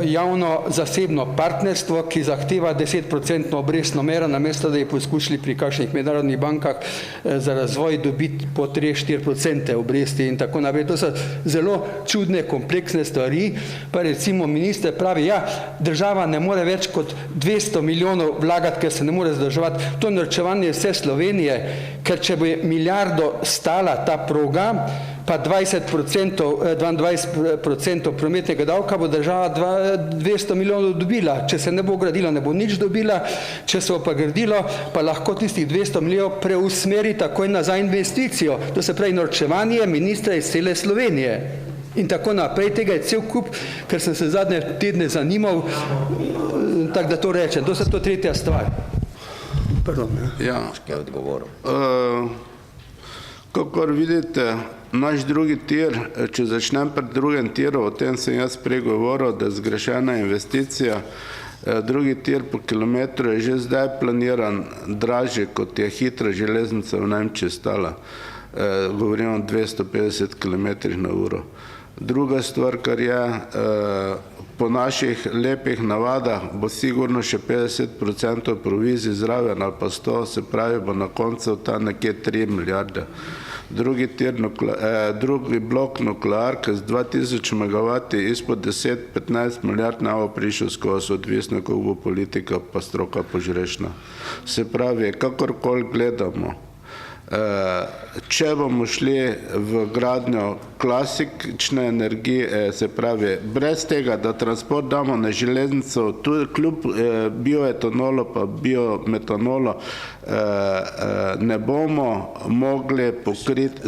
C: javno-zasebno partnerstvo, ki zahteva 10% obrestno mero, namesto da je poskušali pri kakšnih mednarodnih bankah za razvoj dobiti po 3-4% obresti in tako naprej. To so zelo čudne, kompleksne stvari, pa recimo minister pravi, ja, država ne more več kot 200 milijonov vlagati, ker se ne more zadrževati. To norčevanje vse Slovenije, ker če bi milijardo stala ta program, pa 22% prometnega davka bo država 200 milijonov dobila. Če se ne bo gradilo, ne bo nič dobila, če se bo pa gradilo, pa lahko tistih 200 milijonov preusmeri takoj nazaj investicijo. To se pravi norčevanje ministra iz cele Slovenije. In tako naprej, tega je cel kup, ker sem se zadnje tedne zanimal, tako da to rečem. To je tretja stvar. Pardon,
D: ja.
B: Kaj odgovorim?
D: Kakor vidite, naš drugi tir, če začnem pri drugem tiru, o tem sem jaz pregovoril, da je zgrešena investicija. Drugi tir po kilometru je že zdaj planiran dražje, kot je hitra železnica v Nemčiji stala. Govorimo o 250 km/h. Druga stvar, kar je, po naših lepih navadah bo sigurno še 50% provizij zraven ali pa 100, se pravi bo na koncu ta nekje 3 milijarde. Drugi blok nuklearke z 2000 megavati izpod 10-15 milijard ne bo prišel skozi, odvisno, kako bo politika pa stroka požrešna. Se pravi, kakorkoli gledamo, če bomo šli v gradnjo klasične energije, se pravi, brez tega, da transport damo na železnico, tudi kljub bioetanolu pa biometanolu, ne bomo mogli pokriti,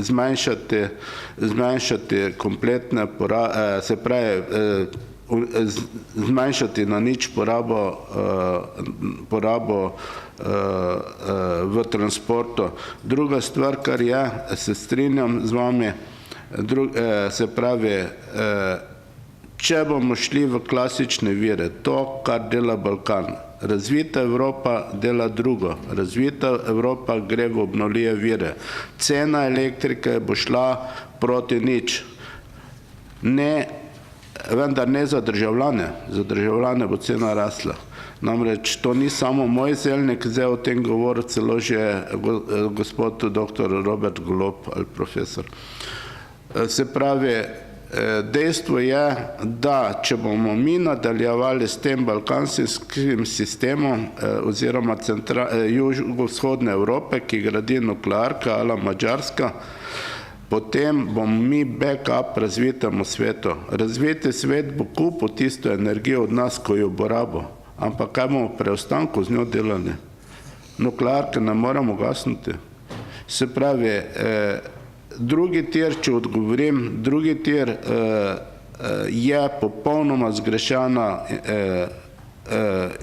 D: zmanjšati kompletne se pravi, zmanjšati na nič porabo v transportu. Druga stvar, kar je, se strinjam z vami, se pravi, če bomo šli v klasične vire, to, kar dela Balkan, razvita Evropa dela drugo, razvita Evropa gre v obnovljive vire. Cena elektrike bo šla proti nič. Vendar ne za državljane bo cena rasla. Namreč to ni samo moj zelnik, zdaj o tem govoril celo že gospod dr. Robert Golob ali profesor. Se pravi, dejstvo je, da če bomo mi nadaljevali s tem balkanskim sistemom oziroma jugovzhodne Evrope, ki gradi nuklearka ali Madžarska, potem bomo mi backup razvitemu svetu. Razviti svet bo kupil tisto energijo od nas, ko jo bo rabo. Ampak kaj bomo preostanku z njo delali? Nuklearke ne moramo gasniti. Se pravi, drugi tir, če odgovorim, drugi tir je popolnoma zgrešena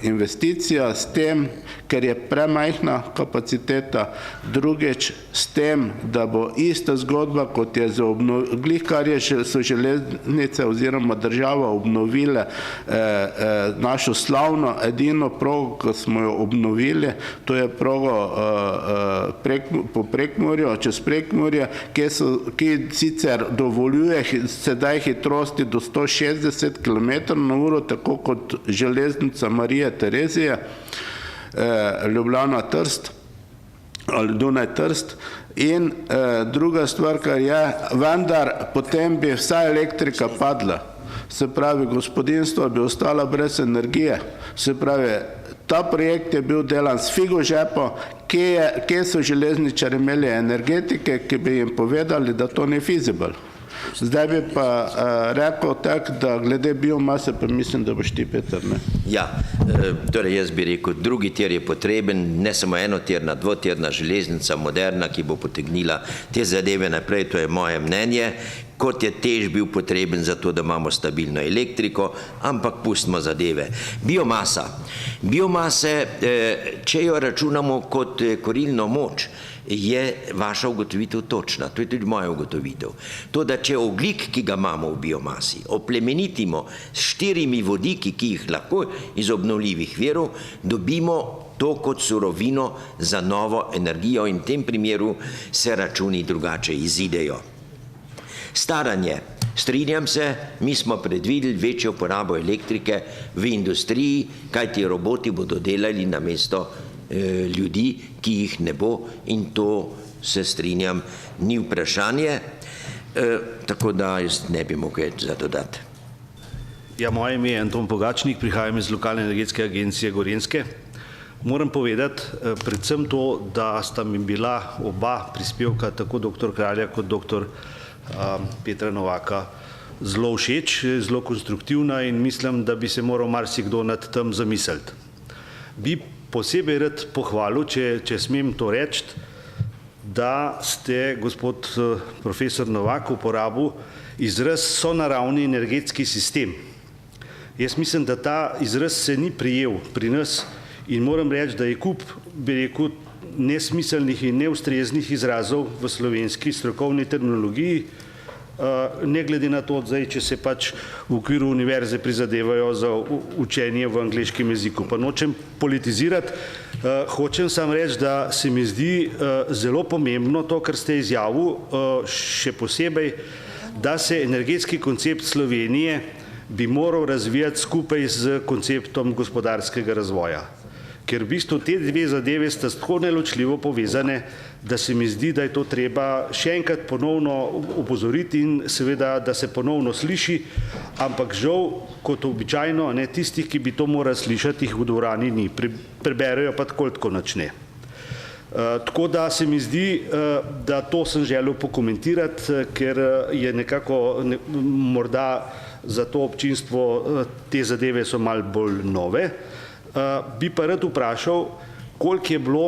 D: investicija s tem, ker je premajhna kapaciteta, drugič s tem, da bo ista zgodba, kot je za glih, kar so železnice oziroma država obnovile našo slavno edino progo, ko smo jo obnovili, to je progo po Prekmurju, čez Prekmurje, ki sicer dovoljuje sedaj hitrosti do 160 km/h, tako kot železnica Marije Terezije, Ljubljana-Trst ali Dunaj-Trst. In druga stvar, kar je, vendar potem bi vsa elektrika padla. Se pravi, gospodinstvo bi ostala brez energije. Se pravi, ta projekt je bil delan s figo žepo, kje so železničari imeli energetike, ki bi jim povedali, da to ni feasible. Zdaj bi pa rekel tako, da glede biomase pa mislim, da boš ti, Peter, ne?
B: Ja, torej jaz bi rekel, drugi tir je potreben, ne samo enotirna, dvotirna železnica, moderna, ki bo potegnila te zadeve naprej, to je moje mnenje, kot je tež bil potreben za to, da imamo stabilno elektriko, ampak pustimo zadeve. Biomasa. Biomase, če jo računamo kot korilno moč, je vaša ugotovitev točna, to je tudi moja ugotovitev. To, da če ogljik, ki ga imamo v biomasi, oplemenitimo s 4 vodiki, ki jih lahko iz obnovljivih virov, dobimo to kot surovino za novo energijo in v tem primeru se računi drugače izidejo. Staranje. Strinjam se, mi smo predvideli večjo porabo elektrike v industriji, kajti roboti bodo delali namesto ljudi, ki jih ne bo, in to se strinjam, ni vprašanje, tako da jaz ne bi mogel za dodati.
E: Ja, moje ime je Anton Pogačnik, prihajam iz lokalne energetske agencije Gorenjske. Moram povedati predvsem to, da sta mi bila oba prispevka, tako dr. Kralja kot dr. Petra Novaka, zelo všeč, zelo konstruktivna in mislim, da bi se moral marsikdo nad tem zamisliti. Bi posebej rad pohvalil, če smem to reči, da ste, gospod profesor Novak, uporabil izraz sonaravni energetski sistem. Jaz mislim, da ta izraz se ni prijel pri nas in moram reči, da je kup, bi rekel, nesmiselnih in neustreznih izrazov v slovenski strokovni terminologiji, ne glede na to, če se pač v okviru univerze prizadevajo za učenje v angleškem jeziku. Pa nočem politizirati, hočem samo reči, da se mi zdi zelo pomembno to, kar ste izjavil, še posebej, da se energetski koncept Slovenije bi moral razvijati skupaj z konceptom gospodarskega razvoja. Ker v bistvu te dve zadeve sta tako neločljivo povezane, da se mi zdi, da je to treba še enkrat ponovno opozoriti in seveda, da se ponovno sliši, ampak žal, kot običajno, tistih, ki bi to morali slišati, jih v dvorani ni. Preberejo pa tako načne. Tako da se mi zdi, da to sem želel pokomentirati, ker je nekako morda za to občinstvo te zadeve so malo bolj nove. Bi pa rad vprašal, koliko je bilo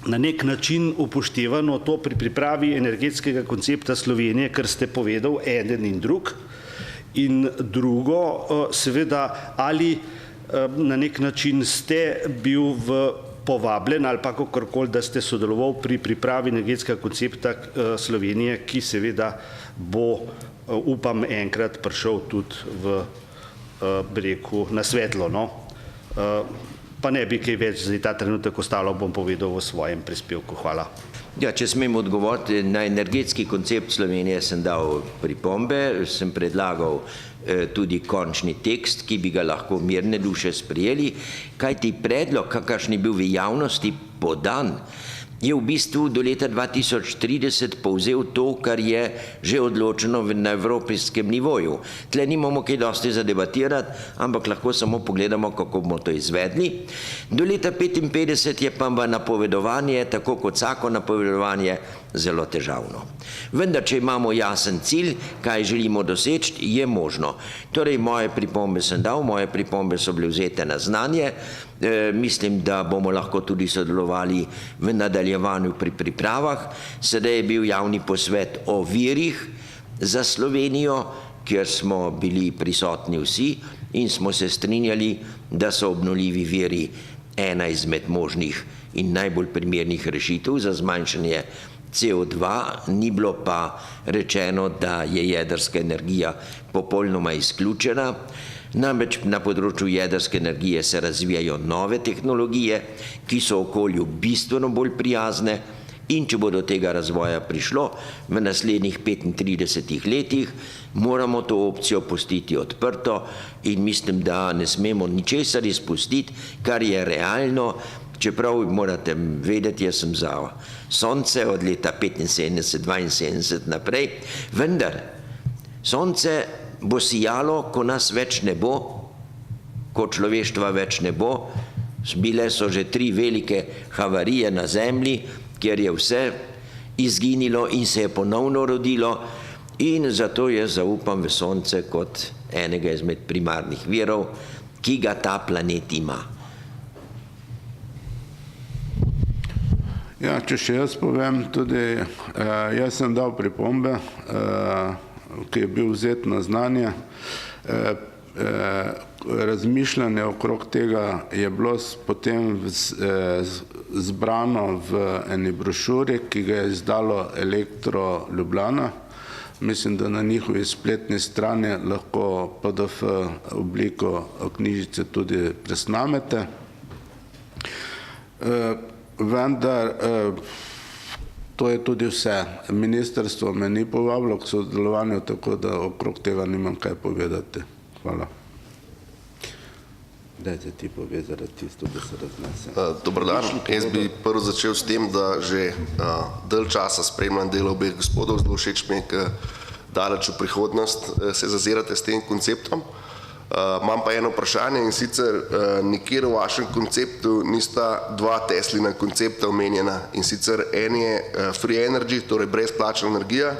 E: na nek način upoštevano to pri pripravi energetskega koncepta Slovenije, kar ste povedal, eden in drug. In drugo, seveda, ali na nek način ste bil povabljen ali pa kakorkoli, da ste sodeloval pri pripravi energetskega koncepta Slovenije, ki seveda bo, upam, enkrat prišel tudi v breku na svetlo, no. Pa ne bi kaj več za ta trenutek ostalo, bom povedal v svojem prispevku. Hvala.
B: Ja, če smem odgovoriti, na energetski koncept Slovenije sem dal pripombe, sem predlagal tudi končni tekst, ki bi ga lahko mirne duše sprejeli, kajti predlog, kakršen je bil v javnosti podan, je v bistvu do leta 2030 povzel to, kar je že odločeno na evropskem nivoju. Tle nimamo kaj dosti za debatirati, ampak lahko samo pogledamo, kako bomo to izvedli. Do leta 2055 je pa napovedovanje, tako kot vsako napovedovanje, zelo težavno. Vendar, če imamo jasen cilj, kaj želimo doseči, je možno. Torej, moje pripombe sem dal, moje pripombe so bile vzete na znanje. Mislim, da bomo lahko tudi sodelovali v nadaljevanju pri pripravah. Sedaj je bil javni posvet o virih za Slovenijo, kjer smo bili prisotni vsi in smo se strinjali, da so obnovljivi viri ena izmed možnih in najbolj primernih rešitev za zmanjšanje CO2, ni bilo pa rečeno, da je jedrska energija popolnoma izključena. Namreč na področju jedrske energije se razvijajo nove tehnologije, ki so okolju bistveno bolj prijazne, in če bo do tega razvoja prišlo v naslednjih 35 letih, moramo to opcijo pustiti odprto in mislim, da ne smemo ničesar izpustiti, kar je realno, čeprav morate vedeti, jaz sem za sonce od leta 75-72 naprej, vendar sonce bo sijalo, ko nas več ne bo, ko človeštva več ne bo. Bile so že 3 velike havarije na Zemlji, kjer je vse izginilo in se je ponovno rodilo, in zato jaz zaupam v sonce kot enega izmed primarnih virov, ki ga ta planet ima.
D: Ja, če še jaz povem, tudi jaz sem dal pripombe, ki je bil vzet na znanje. Razmišljanje okrog tega je bilo potem zbrano v eni brošuri, ki ga je izdalo Elektro Ljubljana. Mislim, da na njihovi spletni strani lahko PDF obliko knjižice tudi presnamete. Vendar To je tudi vse. Ministrstvo me ni povabilo k sodelovanju, tako da okrog tega nimam kaj povedati. Hvala. Dajte ti povedati tisto, da se raznese.
F: Dobar dan. Jaz bi prvo začel s tem, da že dalj časa spremljam delo obeh gospodov, zelo všeč mi je, daleč v prihodnost se zazirate s tem konceptom. Imam pa eno vprašanje in sicer nikjer v vašem konceptu nista dva Teslina koncepta omenjena in sicer en je free energy, torej brezplačna energija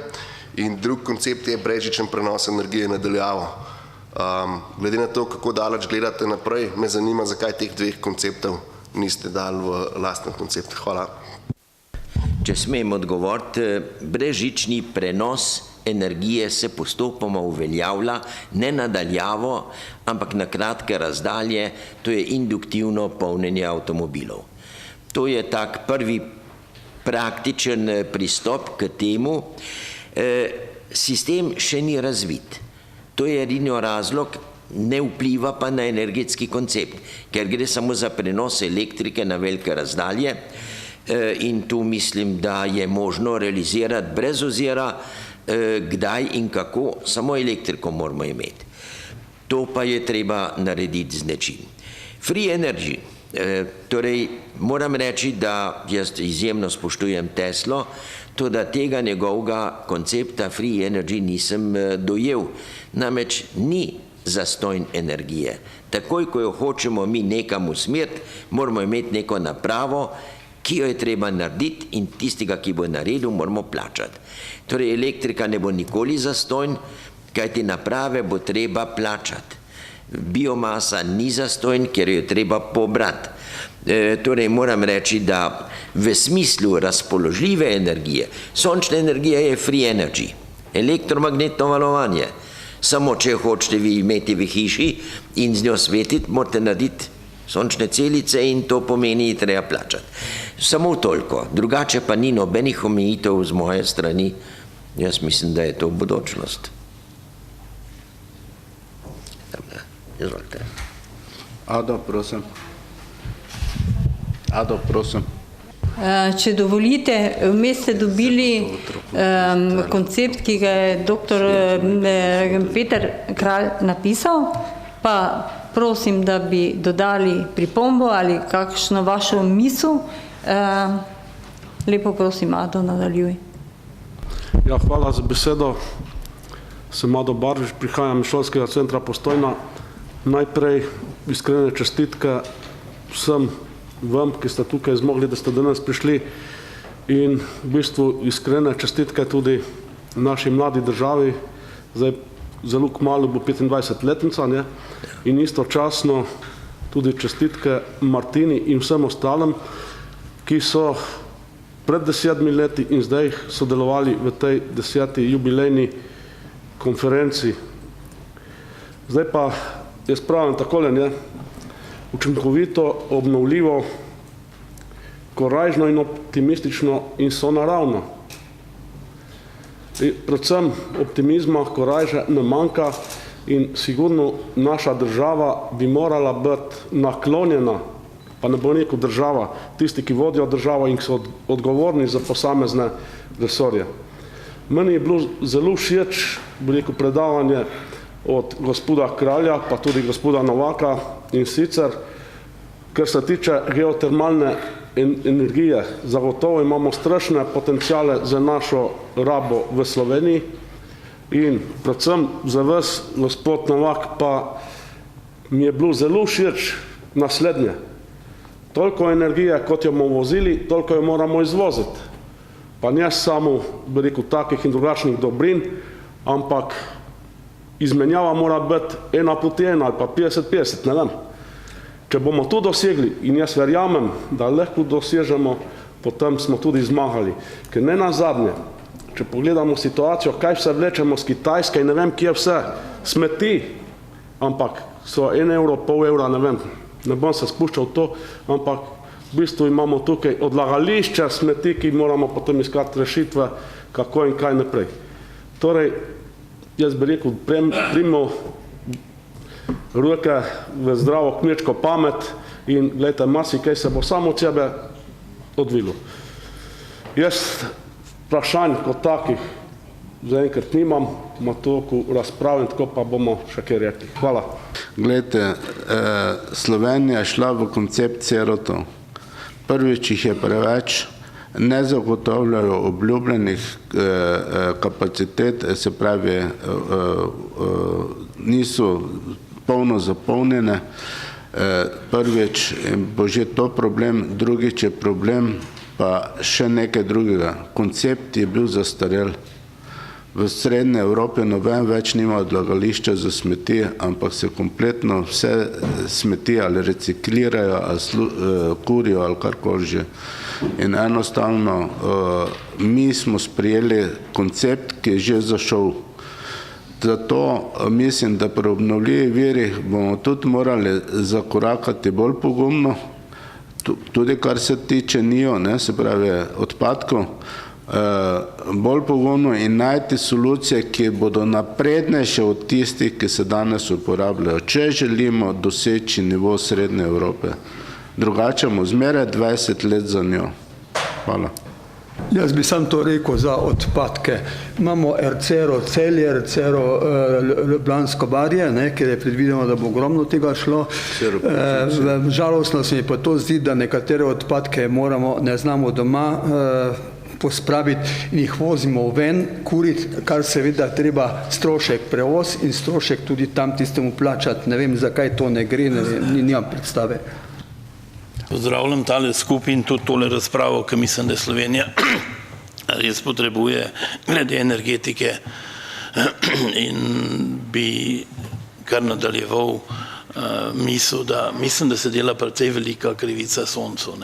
F: in drug koncept je brezžičen prenos energije na daljavo. Glede na to, kako daleč gledate naprej, me zanima, zakaj teh dveh konceptov niste dali v lastnem konceptu. Hvala.
B: Če smem odgovoriti, brezžični prenos energije se postopoma uveljavlja, ne nadaljavo, ampak na kratke razdalje, to je induktivno polnjenje avtomobilov. To je tak prvi praktičen pristop k temu. Sistem še ni razvit. To je edini razlog, ne vpliva pa na energetski koncept, ker gre samo za prenos elektrike na velike razdalje in tu mislim, da je možno realizirati brez ozira, kdaj in kako, samo elektriko moramo imeti. To pa je treba narediti z nečim. Free energy, torej moram reči, da jaz izjemno spoštujem Teslo, to da tega njegovega koncepta free energy nisem dojel. Namreč ni zastojn energije. Takoj, ko jo hočemo mi nekam usmeriti, moramo imeti neko napravo, ki jo je treba narediti in tistega, ki bo naredil, moramo plačati. Torej, elektrika ne bo nikoli zastojn, kajti naprave bo treba plačati. Biomasa ni zastojn, ker jo je treba pobrati. Torej, moram reči, da v smislu razpoložljive energije, sončna energija je free energy, elektromagnetno valovanje. Samo, če hočete vi imeti v hiši in z njo svetiti, morate narediti sončne celice in to pomeni, treba plačati. Samo toliko, drugače pa ni nobenih omejitev z moje strani. Jaz mislim, da je to budućnost. Izvolite.
D: Ado, prosim. Ado, prosim.
A: Če dovolite, vmes ste dobili koncept, ki ga je dr. Peter Kralj napisal, pa prosim, da bi dodali pripombo ali kakšno vašo misel. Lepo prosim, Ado, nadaljuj.
G: Ja, hvala za besedo. Sem Ado Baržič, prihajam iz šolskega centra Postojna. Najprej iskrene čestitke vsem vam, ki ste tukaj zmogli, da ste danes prišli, in v bistvu iskrene čestitke tudi naši mladi državi. Zdaj zelo kmalu bo 25-letnica, ne? In istočasno tudi čestitke Martini in vsem ostalim, ki so pred 10 leti in zdaj sodelovali v tej 10. jubilejni konferenci. Zdaj pa jaz pravim takole, ne? Učinkovito, obnovljivo, korajžno in optimistično in sonaravno. Predvsem optimizma, korajže ne manjka in sigurno naša država bi morala biti naklonjena, pa ne bo neko država, tisti, ki vodijo državo in so odgovorni za posamezne resorje. Meni je bilo zelo všeč, bi rekel, predavanje od gospoda Kralja, pa tudi gospoda Novaka, in sicer, kar se tiče geotermalne energije, zagotovo imamo strašne potenciale za našo rabo v Sloveniji in predvsem za vas, gospod Novak, pa mi je bilo zelo všeč naslednje. Toliko energije, kot jo bomo vozili, toliko jo moramo izvoziti. Pa ne samo, bi rekel, takih in drugačnih dobrin, ampak izmenjava mora biti 1:1 ali pa 50:50, ne vem. Če bomo to dosegli, in jaz verjamem, da lahko dosežemo, potem smo tudi zmagali. Ker ne nazadnje, če pogledamo situacijo, kaj vse vlečemo z Kitajske in ne vem, kje vse smeti, ampak so 1 evro, pol evra, ne vem, ne bom se spuščal v to, ampak v bistvu imamo tukaj odlagališče smeti, ki moramo potem iskati rešitve, kako in kaj naprej. Torej, jaz bi rekel, primimo ruke v zdravo kmečko pamet in gledajte, marsikaj se bo samo od sebe odvilo. Jaz Vprašanj kot takih zaenkrat nimam, ima toliko razprav in tako pa bomo še kaj rekli. Hvala.
D: Glejte, Slovenija je šla v koncept cerotov. Prvič jih je preveč, ne zagotavljajo obljubljenih kapacitet, se pravi, niso polno zapolnjene. Prvič bo že to problem, drugič je problem pa še nekaj drugega. Koncept je bil zastarel. V srednje Evropi noben več nima odlagališča za smeti, ampak se kompletno vse smeti ali reciklirajo, ali kurijo, ali karkoli že. In enostavno mi smo sprijeli koncept, ki je že zašel. Zato mislim, da pri obnovljivih virih bomo tudi morali zakorakati bolj pogumno, tudi kar se tiče NIO, se pravi odpadkov, bolj pogumno in najti solucije, ki bodo naprednejše od tistih, ki se danes uporabljajo, če želimo doseči nivo srednje Evrope. Drugače bomo zmeraj 20 let za njo. Hvala.
C: Jaz bi sam to rekel za odpadke. Imamo RCERO Celje, RCERO Ljubljansko barje, kjer je predvideno, da bo ogromno tega šlo. Žalostno se mi pa to zdi, da nekatere odpadke ne znamo doma pospraviti in jih vozimo ven, kuriti, kar seveda treba strošek prevoz in strošek tudi tam tistemu plačati. Ne vem, zakaj to ne gre, nimam predstave.
H: Pozdravljam tale skupaj in tudi tole razpravo, ki mislim, da Slovenija res potrebuje glede energetike in bi kar nadaljeval mislim, da se dela precej velika krivica soncu.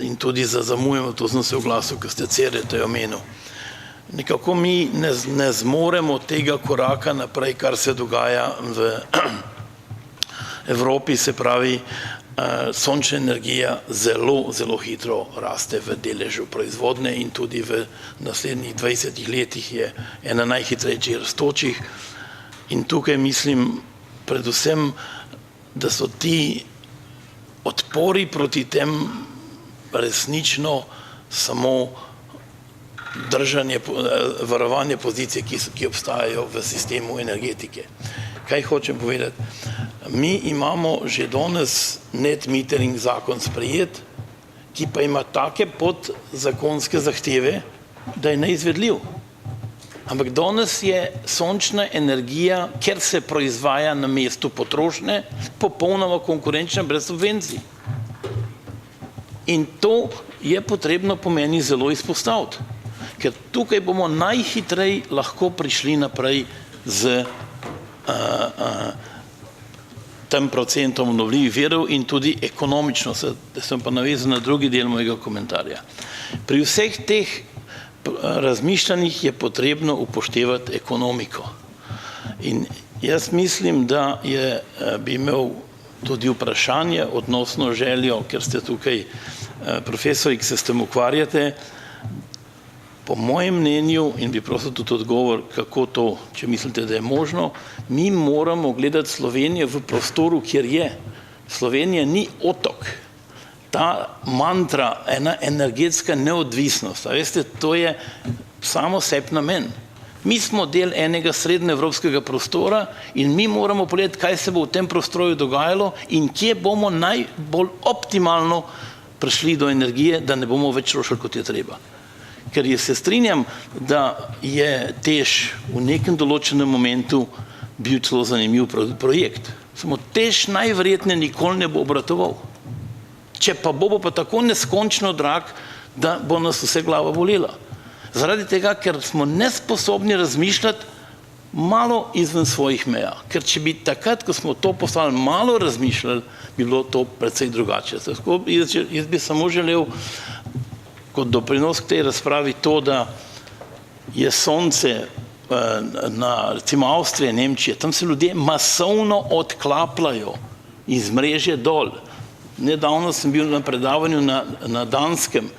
H: In tudi zamujamo, to sem se oglasil, ko ste Cerete omenil. Nekako mi ne zmoremo tega koraka naprej, kar se dogaja v Evropi, se pravi, sončna energija zelo hitro raste v deležu proizvodnje in tudi v naslednjih 20 letih je ena najhitrejših rastočih. In tukaj mislim predvsem, da so ti odpori proti tem resnično samo varovanje pozicij, ki obstajajo v sistemu energetike. Kaj hočem povedati? Mi imamo že danes net metering zakon sprejet, ki pa ima take podzakonske zahteve, da je neizvedljiv. Ampak danes je sončna energija, ker se proizvaja na mestu potrošnje, popolnoma konkurenčna brez subvencij. In to je potrebno po meni zelo izpostaviti, ker tukaj bomo najhitreje lahko prišli naprej z tem procentom obnovljivih virov in tudi ekonomično, da sem pa navezan na drugi del mojega komentarja. Pri vseh teh razmišljanjih je potrebno upoštevati ekonomiko. In jaz mislim, da bi imel tudi vprašanje odnosno željo, ker ste tukaj profesori, ki se s tem ukvarjate, po mojem mnenju, in bi prosil tudi odgovor, kako to, če mislite, da je možno, mi moramo gledati Slovenijo v prostoru, kjer je. Slovenija ni otok. Ta mantra, ena energetska neodvisnost, a veste, to je samo sebi namen. Mi smo del enega srednjeevropskega prostora in mi moramo pogledati, kaj se bo v tem prostoru dogajalo in kje bomo najbolj optimalno prišli do energije, da ne bomo več trošili, kot je treba. Ker se strinjam, da je TEŠ v nekem določenem momentu bil celo zanimiv projekt. Samo TEŠ najverjetneje nikoli ne bo obratoval. Če pa bo pa tako neskončno drag, da bo nas vse glava bolela. Zaradi tega, ker smo nesposobni razmišljati malo izven svojih meja. Ker če bi takrat, ko smo to postali malo razmišljali, bi bilo to precej drugače. Jaz bi samo želel kot doprinos k tej razpravi to, da je sonce na recimo Avstrije, Nemčije, tam se ljudje masovno odklapljajo iz mreže dol. Nedavno sem bil na predavanju na Danskem.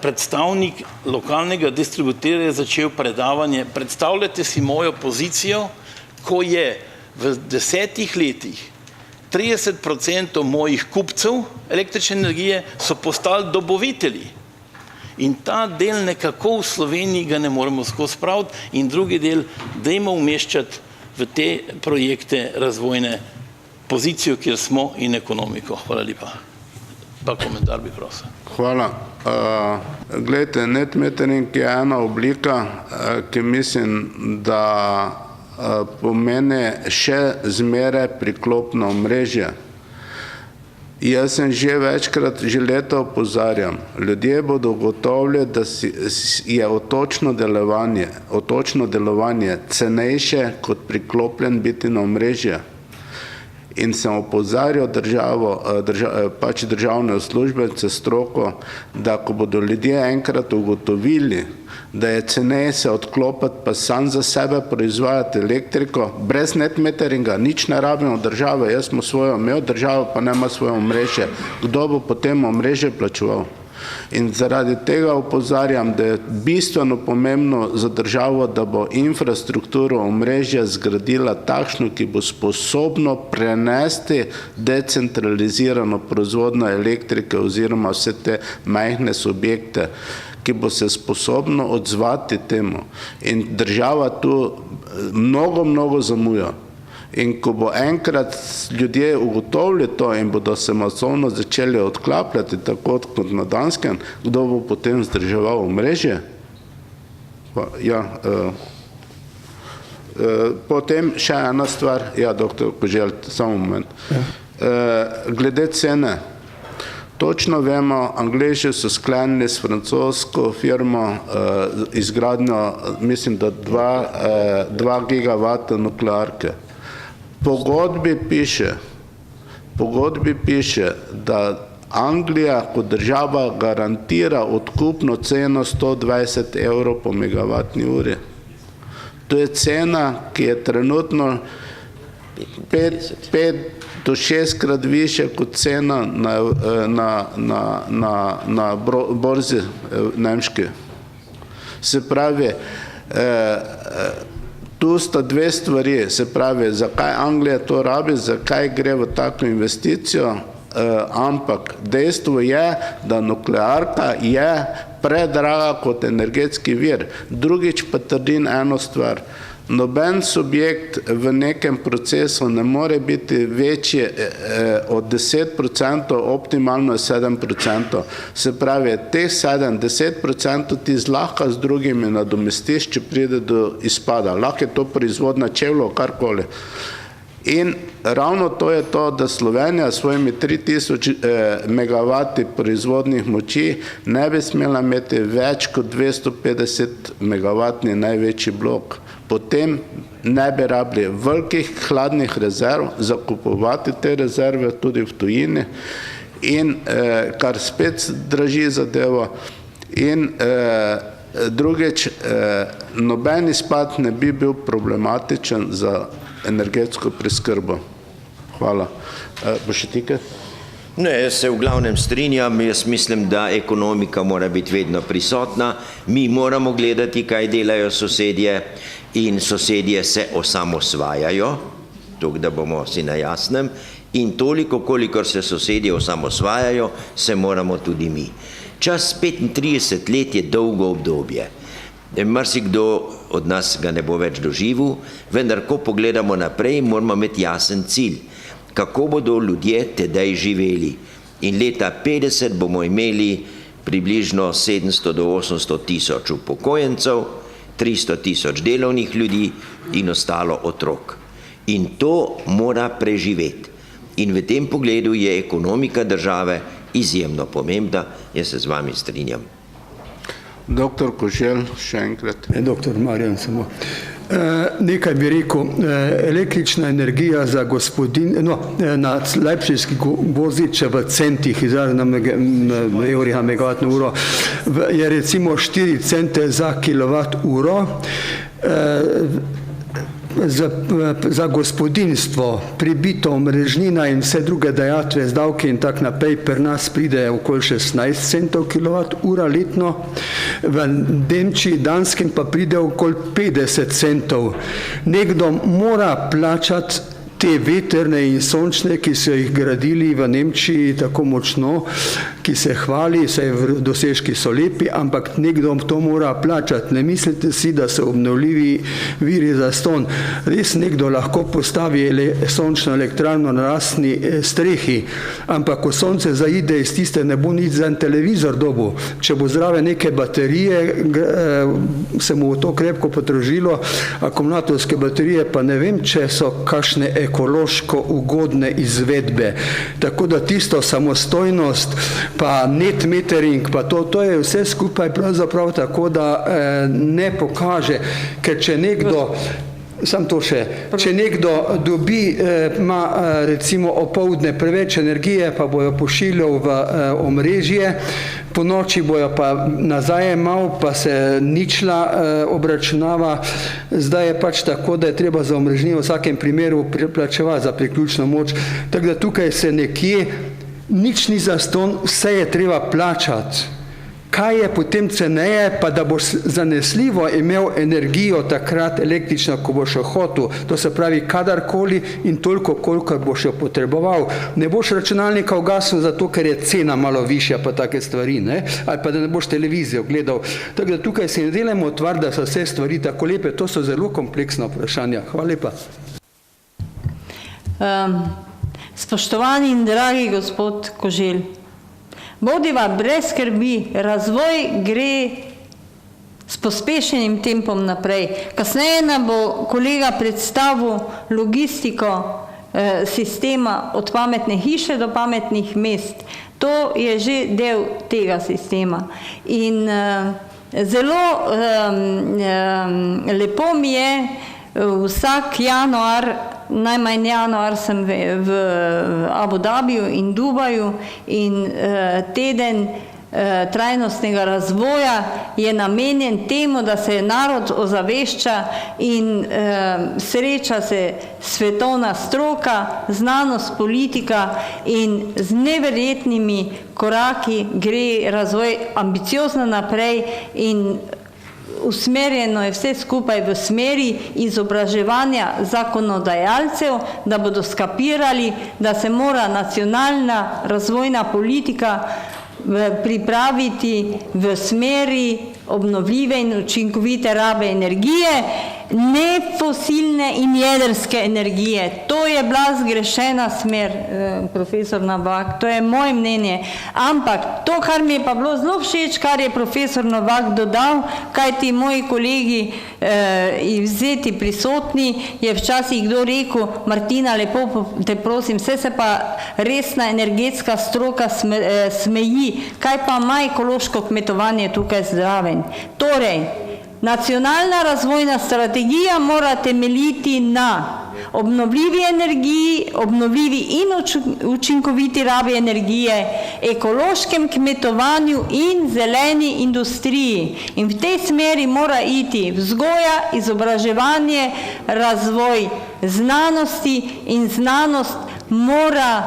H: Predstavnik lokalnega distributerja je začel predavanje. Predstavljate si mojo pozicijo, ko je v 10 letih 30% mojih kupcev električne energije so postali dobavitelji. In ta del nekako v Sloveniji ga ne moremo skozi spraviti in drugi del dajmo umeščati v te projekte razvojne pozicijo, kjer smo in ekonomiko. Hvala lepa. Pa komentar bi prosil.
D: Hvala. Glejte, net metering je ena oblika, ki mislim, da pomeni še zmeraj priklopno omrežje. Jaz sem že večkrat, že leta opozarjam, ljudje bodo ugotovili, da je otočno delovanje cenejše kot priklopljen biti na omrežje. In sem opozarjal državne uslužbence, stroko, da ko bodo ljudje enkrat ugotovili, da je ceneje se odklopiti pa sam za sebe proizvajati elektriko, brez net meteringa, nič ne rabimo države, jaz smo svojo imel, država pa nema svoje omrežje. Kdo bo potem omrežje plačeval? In zaradi tega opozarjam, da je bistveno pomembno za državo, da bo infrastrukturo omrežja zgradila takšno, ki bo sposobno prenesti decentralizirano proizvodnjo elektrike oziroma vse te majhne subjekte, ki bo se sposobno odzvati temu. In država tu mnogo zamuja. In ko bo enkrat ljudje ugotovili to in bodo se masovno začeli odklapljati, tako kot na Danskem, kdo bo potem vzdrževal omrežje? Ja, potem še ena stvar, ja, doktor Koželj, samo moment. Glede cene. Točno vemo, Angleži so sklenili s francosko firmo izgradnjo, mislim, da 2 gigavata nuklearke. Pogodbi piše, da Anglija kot država garantira odkupno ceno 120 evrov po megavatni uri. To je cena, ki je trenutno 5 do 6 krat više kot cena na borzi nemški. Se pravi, tu sta dve stvari, se pravi, zakaj Anglija to rabi, zakaj gre v tako investicijo, ampak dejstvo je, da nuklearka je predraga kot energetski vir. Drugič pa trdim eno stvar. Noben subjekt v nekem procesu ne more biti večji od 10%, optimalno je 7%. Se pravi, teh 7-10% ti zlahka z drugimi nadomestiš, če pride do izpada. Lahko je to proizvodna čevljev, karkoli. In ravno to je to, da Slovenija s svojimi 3000 megavati proizvodnih moči ne bi smela imeti več kot 250 megavatni največji blok. Potem ne bi rabili velikih hladnih rezerv, zakupovati te rezerve tudi v tujini, in kar spet draži zadevo. In drugič, noben izpad ne bi bil problematičen za energetsko preskrbo. Hvala. Bo še tikaj?
B: Ne, jaz se v glavnem strinjam, jaz mislim, da ekonomika mora biti vedno prisotna, mi moramo gledati, kaj delajo sosedje, in sosedje se osamosvajajo, tako da bomo si na jasnem, in toliko, kolikor se sosedje osamosvajajo, se moramo tudi mi. Čas 35 let je dolgo obdobje. Marsikdo od nas ga ne bo več doživel, vendar ko pogledamo naprej, moramo imeti jasen cilj, kako bodo ljudje tedaj živeli. In leta 50 bomo imeli približno 700 do 800 tisoč upokojencev, 300 tisoč delovnih ljudi in ostalo otrok. In to mora preživeti. In v tem pogledu je ekonomika države izjemno pomembna, jaz se z vami strinjam.
D: Doktor Koželj, še enkrat.
C: Doktor Marjan, samo. Nekaj bi rekel, električna energija za na Leipzigski borzi, če v centih izražena evrih na megavatno uro, je recimo 4 cente za kilovat uro. Za gospodinstvo, pribito omrežnina in vse druge dajatve, zdavke in tak naprej, pri nas pride okoli 16 centov kilovat ura letno, v Nemčiji, Danskem pa pride okoli 50 centov. Nekdo mora plačati te veterne in sončne, ki so jih gradili v Nemčiji tako močno, ki se hvali, saj dosežki so lepi, ampak nekdo to mora plačati. Ne mislite si, da so obnovljivi viri zastonj. Res nekdo lahko postavi sončno elektrarno na lastni strehi, ampak ko sonce zaide iz tiste, ne bo nič za en televizor dobil. Če bo zdrave neke baterije, se mu to krepko potrožilo, akumulatorske baterije pa ne vem, če so kakšne ekološko ugodne izvedbe. Tako da tisto samostojnost, pa net metering, pa to je vse skupaj pravzaprav tako, da ne pokaže, ker če nekdo če nekdo dobi, ima recimo opoldne preveč energije, pa bojo pošiljal v omrežje, po noči bojo pa nazaj mal, pa se ničla obračunava. Zdaj je pač tako, da je treba za omrežnino v vsakem primeru plačevati za priključno moč. Tako da tukaj se nekje nič ni zastonj, vse je treba plačati. Kaj je potem ceneje, pa da boš zanesljivo imel energijo takrat električno, ko boš jo hotel, to se pravi kadarkoli in toliko, koliko boš jo potreboval. Ne boš računalnika ugasnil zato, ker je cena malo višja, pa take stvari, ne? Ali pa da ne boš televizijo gledal. Tako da tukaj se ne delamo otvar, da so vse stvari tako lepe, to so zelo kompleksna vprašanja. Hvala lepa.
A: Spoštovani in dragi gospod Koželj, bodiva brez skrbi, razvoj gre s pospešenim tempom naprej. Kasneje nam bo kolega predstavil logistiko sistema od pametne hiše do pametnih mest. To je že del tega sistema. In zelo lepo mi je vsak januar, najmanj januar sem v Abu Dhabiju in Dubaju in teden trajnostnega razvoja je namenjen temu, da se narod ozavešča in sreča se svetovna stroka, znanost, politika in z neverjetnimi koraki gre razvoj ambiciozno naprej in usmerjeno je vse skupaj v smeri izobraževanja zakonodajalcev, da bodo skapirali, da se mora nacionalna razvojna politika pripraviti v smeri obnovljive in učinkovite rabe energije, ne fosilne in jedrske energije. To je bila zgrešena smer, profesor Novak, to je moje mnenje. Ampak to, kar mi je pa bilo zelo všeč, kar je profesor Novak dodal, kajti moji kolegi izvzeti prisotni, je včasih kdo rekel, Martina, lepo te prosim, vse se pa resna energetska stroka smeji, kaj pa ima ekološko kmetovanje tukaj zraven. Torej, nacionalna razvojna strategija mora temeljiti na obnovljivi energiji, obnovljivi in učinkoviti rabi energije, ekološkem kmetovanju in zeleni industriji. In v tej smeri mora iti vzgoja, izobraževanje, razvoj znanosti in znanost mora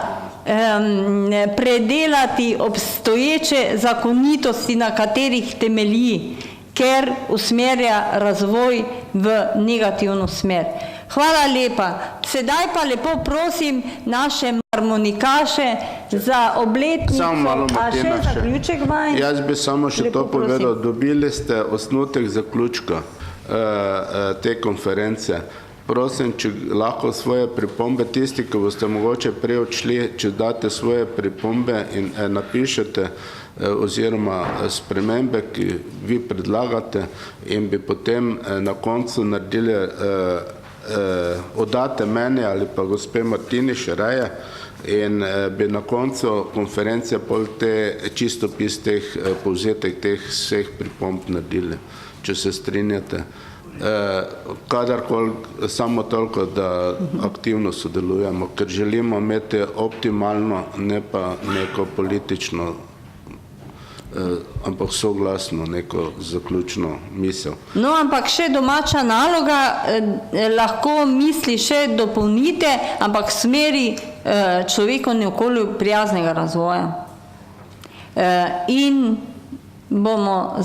A: predelati obstoječe zakonitosti, na katerih temelji, ker usmerja razvoj v negativno smer. Hvala lepa. Sedaj pa lepo prosim naše harmonikaše za obletnico, a še zaključek vajen.
D: Jaz bi samo še to povedal, dobili ste osnutek zaključka te konference. Prosim, če lahko svoje pripombe, tisti, ki boste mogoče prej odšli, če date svoje pripombe in napišete oziroma spremembe, ki vi predlagate in bi potem na koncu naredili, oddate meni ali pa gospe Martini Šereje in bi na koncu konference pol te čistopis teh povzetek teh vseh pripomb naredili, če se strinjate. Kadarkoli samo toliko, da aktivno sodelujemo, ker želimo imeti optimalno, ne pa neko politično, ampak soglasno neko zaključno misel.
A: No, ampak še domača naloga, lahko misli še dopolnite, ampak v smeri človeku in okolju prijaznega razvoja. In bomo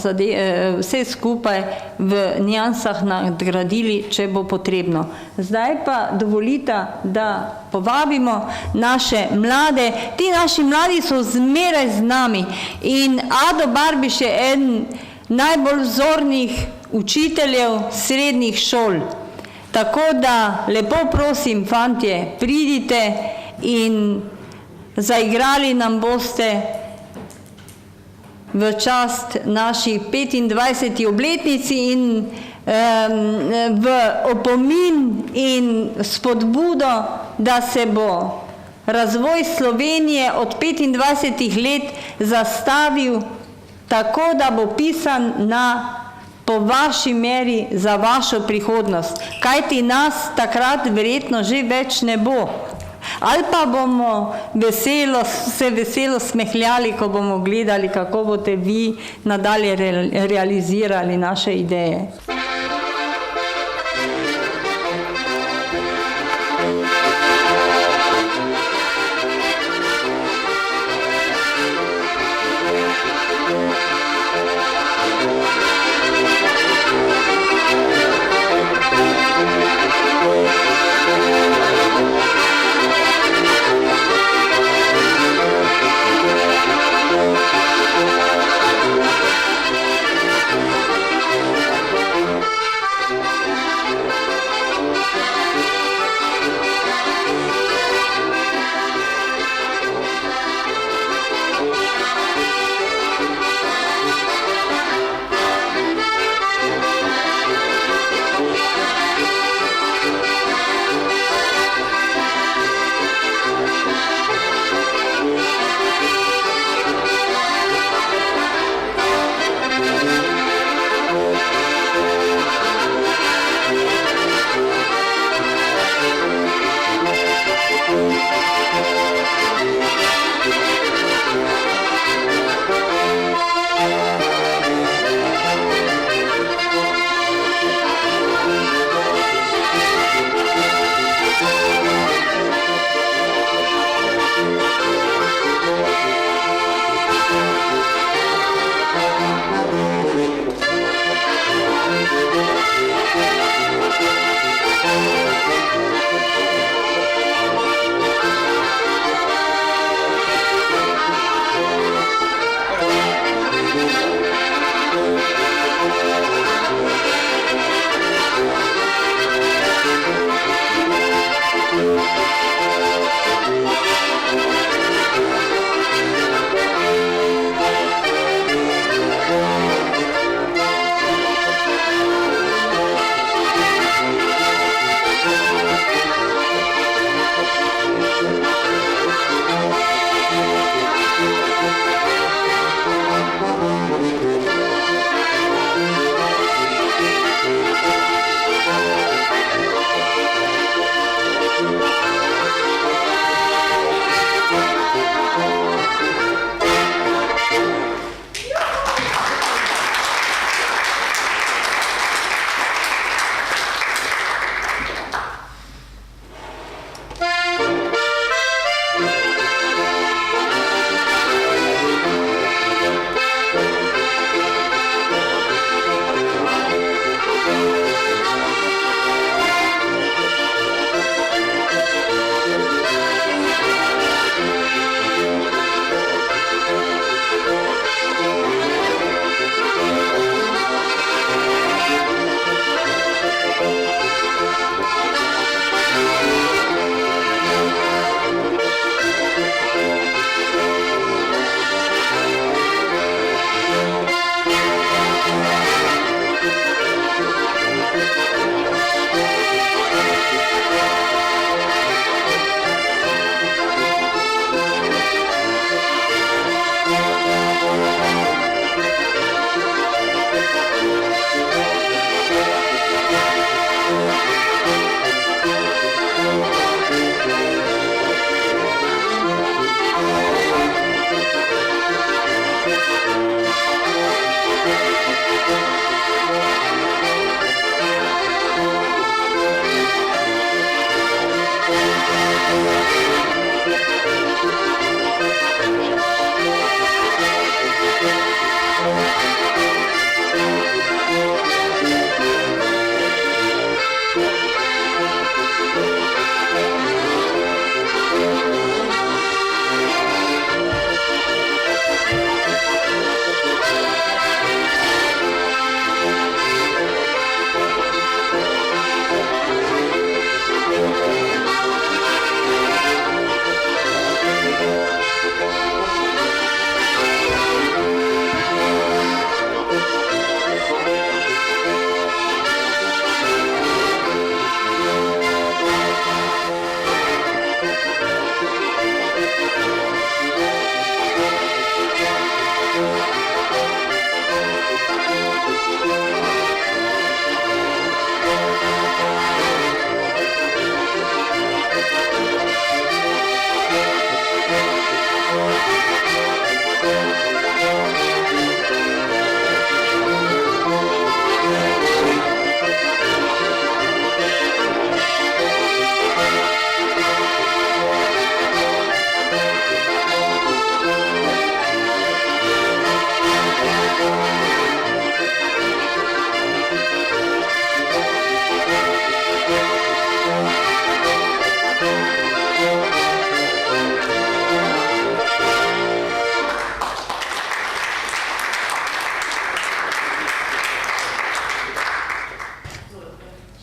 A: vse skupaj v niansah nadgradili, če bo potrebno. Zdaj pa dovolite, da povabimo naše mlade. Ti naši mladi so zmeraj z nami in Ado Barbiš je eden najbolj vzornih učiteljev srednjih šol. Tako da lepo prosim, fantje, pridite in zaigrali nam boste v čast naši 25. obletnici in v opomin in spodbudo, da se bo razvoj Slovenije od 25 let zastavil tako, da bo pisan po vaši meri za vašo prihodnost. Kajti nas takrat verjetno že več ne bo. Ali pa bomo se veselo smehljali, ko bomo gledali, kako boste vi nadalje realizirali naše ideje.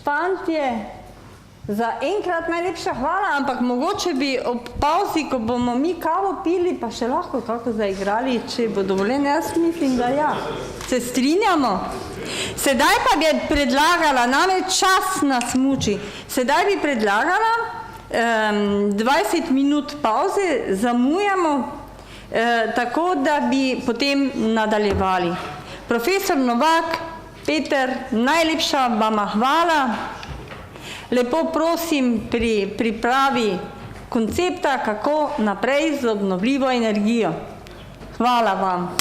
A: Fantje, za enkrat najlepša hvala, ampak mogoče bi ob pauzi, ko bomo mi kavo pili, pa še lahko kako zaigrali, če bo dovoljeno. Jaz mislim, da ja. Se strinjamo? Sedaj pa bi predlagala, namreč čas nas muči, sedaj bi predlagala 20 minut pauze, zamujamo, tako da bi potem nadaljevali. Profesor Novak, Peter, najlepša vama hvala. Lepo prosim pri pripravi koncepta, kako naprej z obnovljivo energijo. Hvala vam.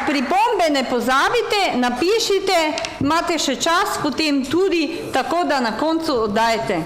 A: Pripombe ne pozabite, napišite, imate še čas potem tudi, tako da na koncu oddajete.